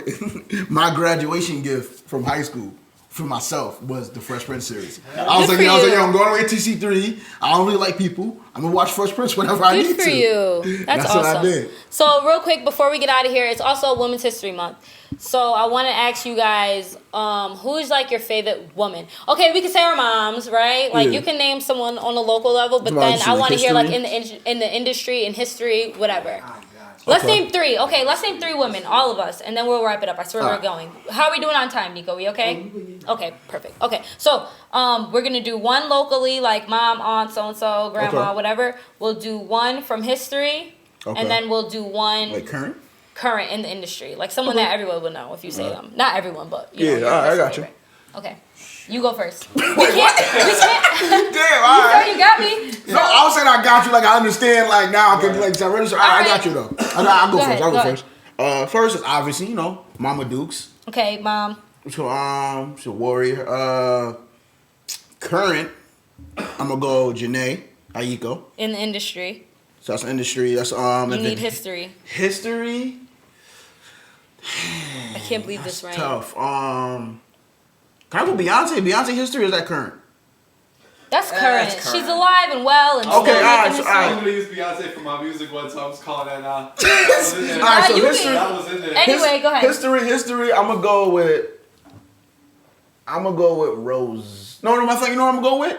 My graduation gift from high school for myself was the Fresh Prince series. I was Good like, for you. yo, I'm going to ATC3. I don't really like people. I'm gonna watch Fresh Prince whenever I Good need for to. you. That's That's what I awesome. did. So real quick before we get out of here, it's also Women's History Month. So I want to ask you guys, who's like your favorite woman? Okay, we can say our moms, right? Like Yeah. you can name someone on a local level, but Right, then so I want to hear like history? in the industry, in history, whatever. Ah, God. Let's Okay. name 3. Okay, let's name 3 women, all of us, and then we'll wrap it up. I swear we're Alright. going. How are we doing on time, Nico? We okay? Okay, perfect. Okay, so we're gonna do 1 locally, like mom, aunt, so and so, grandma, Okay. whatever. We'll do 1 from history, Okay. and then we'll do 1 Like current? current in the industry, like someone that everyone will know if you say them. Not everyone, but you know, Yeah, your alright, I personal got you. favorite. Okay, you go first. We can't. Damn, all So you got me. No, I was saying I got you. Like I understand. Like now I can like I register. I Alright. got you though. I'll go Go first. ahead, I'll go go ahead. first. First is obviously Mama Dukes. Okay, mom. So she's a warrior. Current, I'm gonna go Janae Aiko. In the industry, So that's industry. That's you and need then history. history. I can't believe this right. Tough. Can I go Beyonce? Beyonce history or is that current? That's That's current. current. She's alive and well and Okay, still alright, making so history. I'm gonna use Beyonce for my music one, so I'm just calling that now. That was in there. Alright, so you history. can- That was in there. Anyway, go ahead. History. I'm gonna go with Rose. No, I think you know what I'm gonna go with.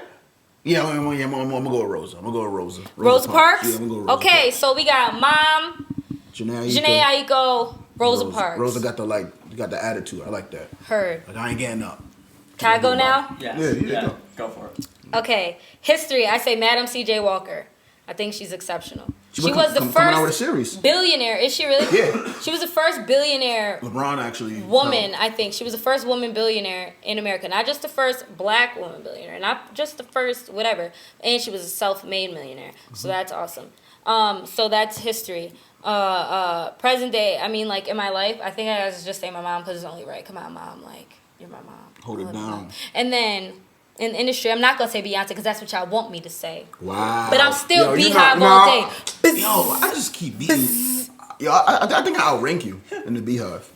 Yeah, I'm gonna go with Rosa. I'm gonna go with Rosa. Rosa Parks. Yeah, I'm gonna go with Rosa Okay, Parks. so we got mom, Janae Janae Aiko, Rosa Parks. Rosa got the attitude. I like that. Heard. Like I ain't getting up. Can I go now? Yes. Yeah, you Yeah. go. Go for it. Okay, history. I say Madam C.J. Walker. I think she's exceptional. She She was the coming out with a first series. billionaire. Is she really? Yeah. She was the first billionaire LeBron actually. woman, I think. She was the first woman billionaire in America. Not just the first black woman billionaire, not just the first whatever. And she was a self-made millionaire. So that's awesome. So that's history. Present day, I mean, like in my life, I think I gotta just say my mom because it's only right. Come on, mom, like you're my mom. Hold it I love you, down. Mom. And then in the industry, I'm not gonna say Beyonce because that's what y'all want me to say. Wow. But I'm still you Beehive know- all nah. day. Yo, I just keep beating. Yo, I think I outrank you in the Beehive.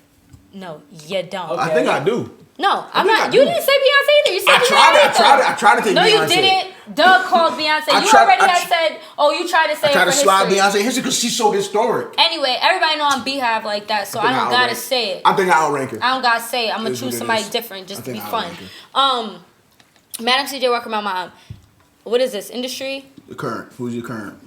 No, you don't. I think I do. No, I'm think not. I You do. didn't say Beyonce either. You said I tried to take No, Beyonce. you didn't. Doug called Beyonce. I You tried- already I had tr- said, oh, you tried to say I it try for to slide history. Beyonce in history because she's so historic. Anyway, everybody know I'm Beehive like that, so I think don't I gotta outrank- say it. I think I outrank her. I don't gotta say it. I'm gonna Is what choose it somebody is. different just I to be think I fun. outrank Madam C.J. Walker, my mom. What is this? Industry? The current. Who's your current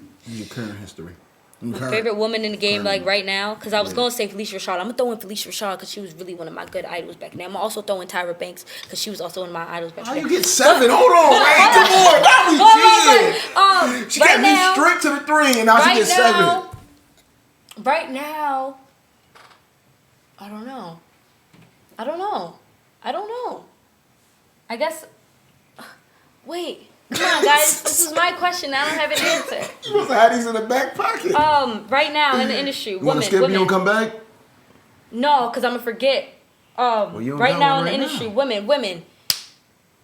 history? My favorite woman in the game, Current. like right now, because I was Yeah. going to say Felicia Rashad. I'm going to throw in Felicia Rashad because she was really one of my good idols back then. I'm also throwing Tyra Banks because she was also one of my idols back How then. you get 7? Hold on, wait, come on. Now we cheating. She right got now, me strict to the 3 and now she right gets now, 7. right now, I don't know. I guess, wait. Come on, guys. This is my question. I don't have an answer. You must have had these in the back pocket. Right now in the industry, You want women, to skip? women. You don't come back? No, because I'm gonna forget. you don't Right got now one in the right industry, now. women.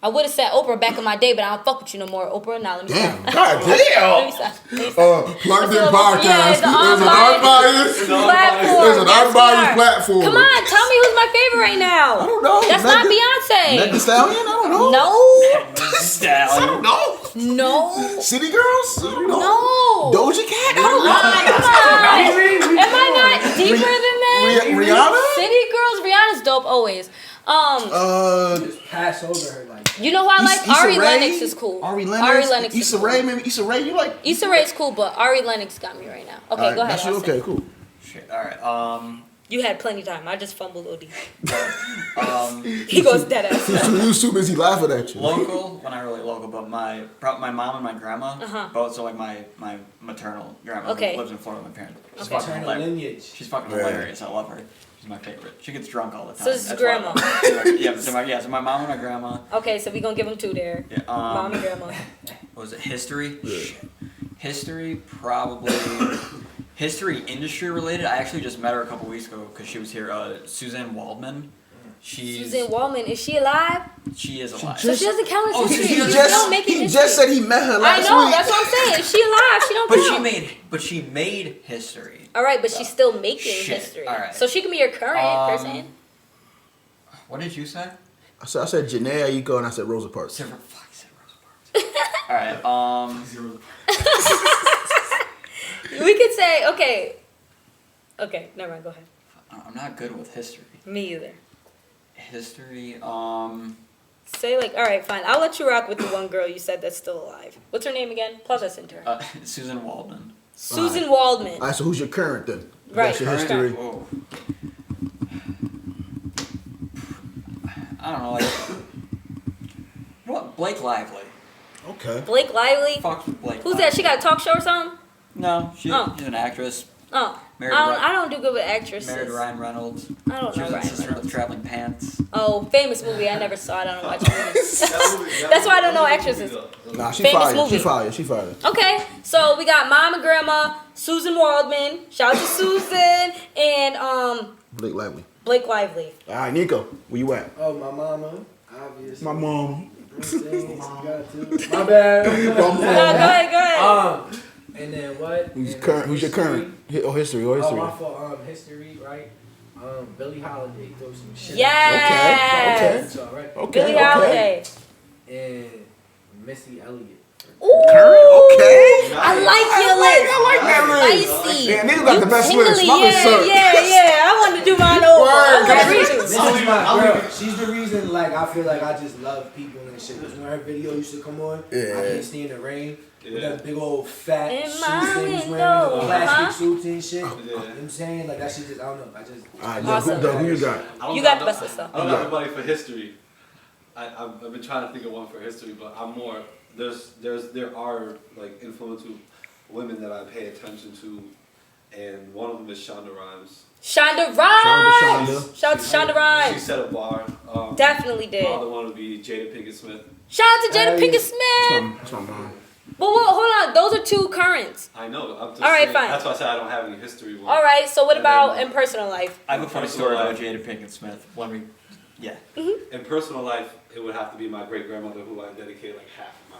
I would have said Oprah back in my day, but I don't fuck with you no more, Oprah. Now let me Damn. stop. God Let me damn. stop. Let me stop. Plugged in It's a- podcast. yeah, it's an There's an unbiased unbiased. Platform. There's an Yes, unbiased we are. platform. Come on, tell me who's my favorite right now. I don't know. That's not Beyonce. Meg Thee Stallion? I don't know. No, I Stallion. don't know. no, City Girls? I don't know. no. Doja Cat? I Come don't on, know. come on. Am I not deeper than that? Rihanna? City Girls, Rihanna's dope always. Just pass over her like. You know who I like? Issa Ari Rae? Lennox is cool. Ari Ari Lennox? Lennox is Issa cool. Rae? Maybe Issa Rae? You like? Issa Rae's cool, but Ari Lennox got me right now. Okay, Alright, go ahead. that's you? Austin. Okay, cool. Shit. All right. You had plenty of time. I just fumbled OD. Um, He goes dead ass. You was too busy laughing at you. local, well not really local, but my mom and my grandma, Uh-huh. both so like my maternal grandma Okay. who lives in Florida with my parents. She's Okay. fucking Maternal hilarious. lineage. She's fucking Yeah. hilarious. I love her. She's my favorite. She gets drunk all the time. So this is That's why- grandma. yeah, so my mom and my grandma. Okay, so we gonna give him 2 there. Yeah, Mom and grandma. What was it? History? Shit. History, probably. History industry related. I actually just met her a couple weeks ago because she was here. Suzanne Waldman. She's Suzanne Waldman, is she alive? She is alive. So she doesn't count as Oh, history. he She's just, still making he history. just said he met her I last know, week. that's what I'm saying. If she alive, she don't but count. she made history. All right, but she's still making Shit, history. all right. So she can be your current person. What did you say? I said Janae Aiko and I said Rosa Parks. Fuck, you said Rosa Parks. All right. We could say, okay, never mind, go ahead. I'm not good with history. Me either. History, Say like, all right, fine. I'll let you rock with the one girl you said that's still alive. What's her name again? Plug us into her. Susan Waldman. Susan Waldman. All right, so who's your current then? Right. That's your Current. history. Whoa. I don't know, like, what? Blake Lively. Okay. Blake Lively. Fuck Blake. Who's Lively. that? She got a talk show or something? No, she's Oh. an actress. Oh, Married I to don't do good with actresses. Married to Ryan Reynolds. I don't She know was Ryan the sister Reynolds. of Traveling Pants. Oh, famous movie. I never saw it. I don't watch movies. That's why I don't know actresses. Nah, she Famous fired. movie. She fired. She fired. Okay, so we got Mom and Grandma, Susan Waldman. Shout out to Susan and Blake Lively. Blake Lively. All right, Nico, where you at? Oh, my mama, obviously. My mom. Got to. My bad. Go ahead. And then what? Who's And current? Who's your history. current? History. Or Oh, history. my fault. History, right? Billie Holiday, throw some shit. Yes. So, right? Okay. Billie okay. Holiday. And Missy Elliott. Ooh, Okay. I like your list. I like that list. Spicy. Yeah, nigga got the best Tingly, list. My list suck. yeah. I wanted to do mine over. I want to read This it. is my girl. She's the reason, like, I feel like I just love people and shit. Because when her video used to come on, Yeah. I can't stand the rain. With Yeah. that big old fat In suits my that he's window. wearing, the plastic Uh-huh. suits and shit. Yeah. You know what I'm saying? Like, that shit just, I don't know. I just. All right, Awesome. Doug, who you got? I don't You know- got the best of stuff. I don't know everybody for history. I've been trying to think of one for history, but I'm more there are like influential women that I pay attention to, and one of them is Shonda Rhimes. Shonda Shonda. Rhimes. Shout out to Shonda She Rhimes. set a bar. Definitely My did. other one would be Jada Pinkett Smith. Shout out to Jada Hey. Pinkett Smith. That's my mom. Well, hold on. Those are two currents. I know. I'm just All right, saying, fine. That's why I said I don't have any history. One. All right. So what And about then- in personal life? I have a funny story about Jada Pinkett Smith. In personal life, it would have to be my great grandmother, who I dedicate like half of my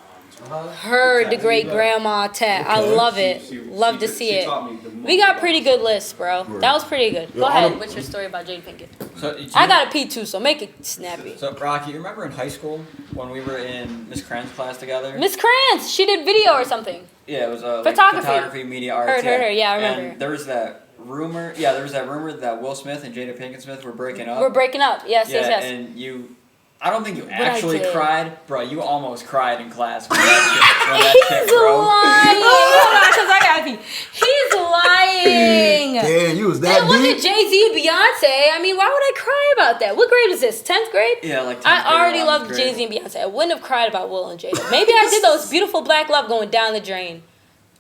arm to. Her, the Okay. great grandma tat. I Okay. love it. She- Love she- to see she it. taught me the most We got about pretty good lists, bro. Right. That was pretty good. Yo, Go ahead. I'm- What's your story about Jada Pinkett? So, I got a pee too, so make it snappy. So Rocky, you remember in high school when we were in Miss Cran's class together? Miss Krantz, she did video or something. Yeah, it was Photography. media arts. Heard, yeah, I remember. And there was that rumor. Yeah, there was that rumor that Will Smith and Jada Pinkett Smith were breaking up. We're breaking up. Yes, yeah, yes. and you. I don't think you I actually did. cried, bro. You almost cried in class when that shit He's broke. lying. Hold on, because I got pee. He's lying. Damn, you was that It wasn't deep? Jay-Z and Beyonce. I mean, why would I cry about that? What grade was this? 10th grade? Yeah, like 10th I grade, already 11th loved grade. Jay-Z and Beyonce. I wouldn't have cried about Will and Jada. Maybe I did those beautiful black love going down the drain.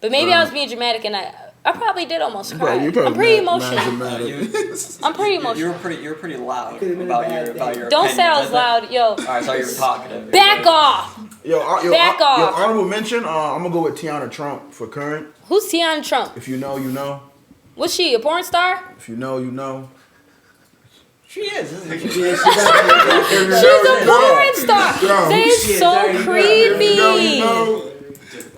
But maybe I was being dramatic and I probably did almost cry. Bro, you probably I'm pretty mad- emotional. mad dramatic. I'm pretty You emotional. were pretty loud Could've been a about bad your day. opinions. Don't say I was loud. Yo, Alright, so you were talkative. back off. Back off. Honorable mention. I'm gonna go with Tiana Trump for current. Who's Tiana Trump? If you know, you know. Was she a porn star? If you know, you know. She is, isn't she? Yeah, she got She's a porn star. Yo, That's shit, so there you go. creepy. You know, you know.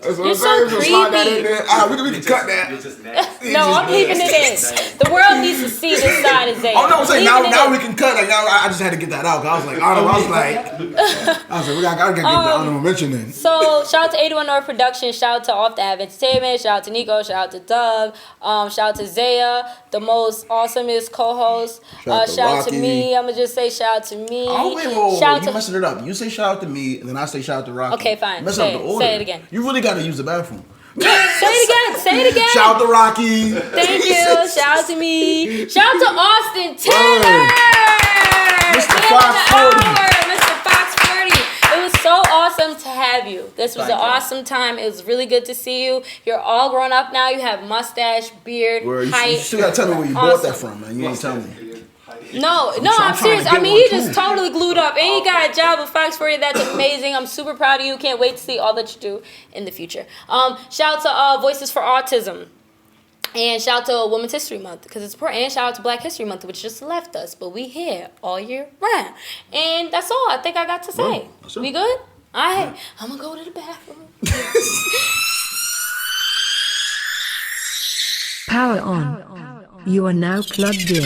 That's what You're I'm saying. so slide that in creepy. there. We can cut that. You're just nasty. No, I'm leaving it in. The world needs to see this side of Zay. Oh no, I'm saying now, Leaving it now in. we can cut. Like now, I just had to get that out. 'Cause I was like, we gotta get the honorable mention in. So shout out to 81 North Production, shout out to Off the App Entertainment, shout out to Nico, shout out to Doug, shout out to Zaya, the most awesomest co-host. Shout out to Shout out to Rocky. me. I'ma just say shout out to me. Oh wait, whoa, Shout out you to messing it up. You say shout out to me, and then I say shout out to Rocky. Okay, fine. You messing Say up the it. order. Say it again. You really gotta use the bathroom. Say it again. Say it again. Shout out to Rocky. Thank you. Shout out to me. Shout out to Austin Taylor. Mr. Get Fox on the 40. hour, Mr. Fox 40. It was so awesome to have you. This was Thank an you. awesome time. It was really good to see you. You're all grown up now. You have mustache, beard, Where you height. still gotta tell me where you bought that from, man. You ain't telling me. No, I'm I'm trying serious. to I get mean, one, he too. just totally glued up. And he got a job with Fox 40. That's amazing. I'm super proud of you. Can't wait to see all that you do in the future. Shout out to Voices for Autism. And shout out to Women's History Month, because it's important. And shout out to Black History Month, which just left us. But we here all year round. And that's all I think I got to say. Well, that's it. We good? All right. I'm going to go to the bathroom. Power on. You are now plugged in.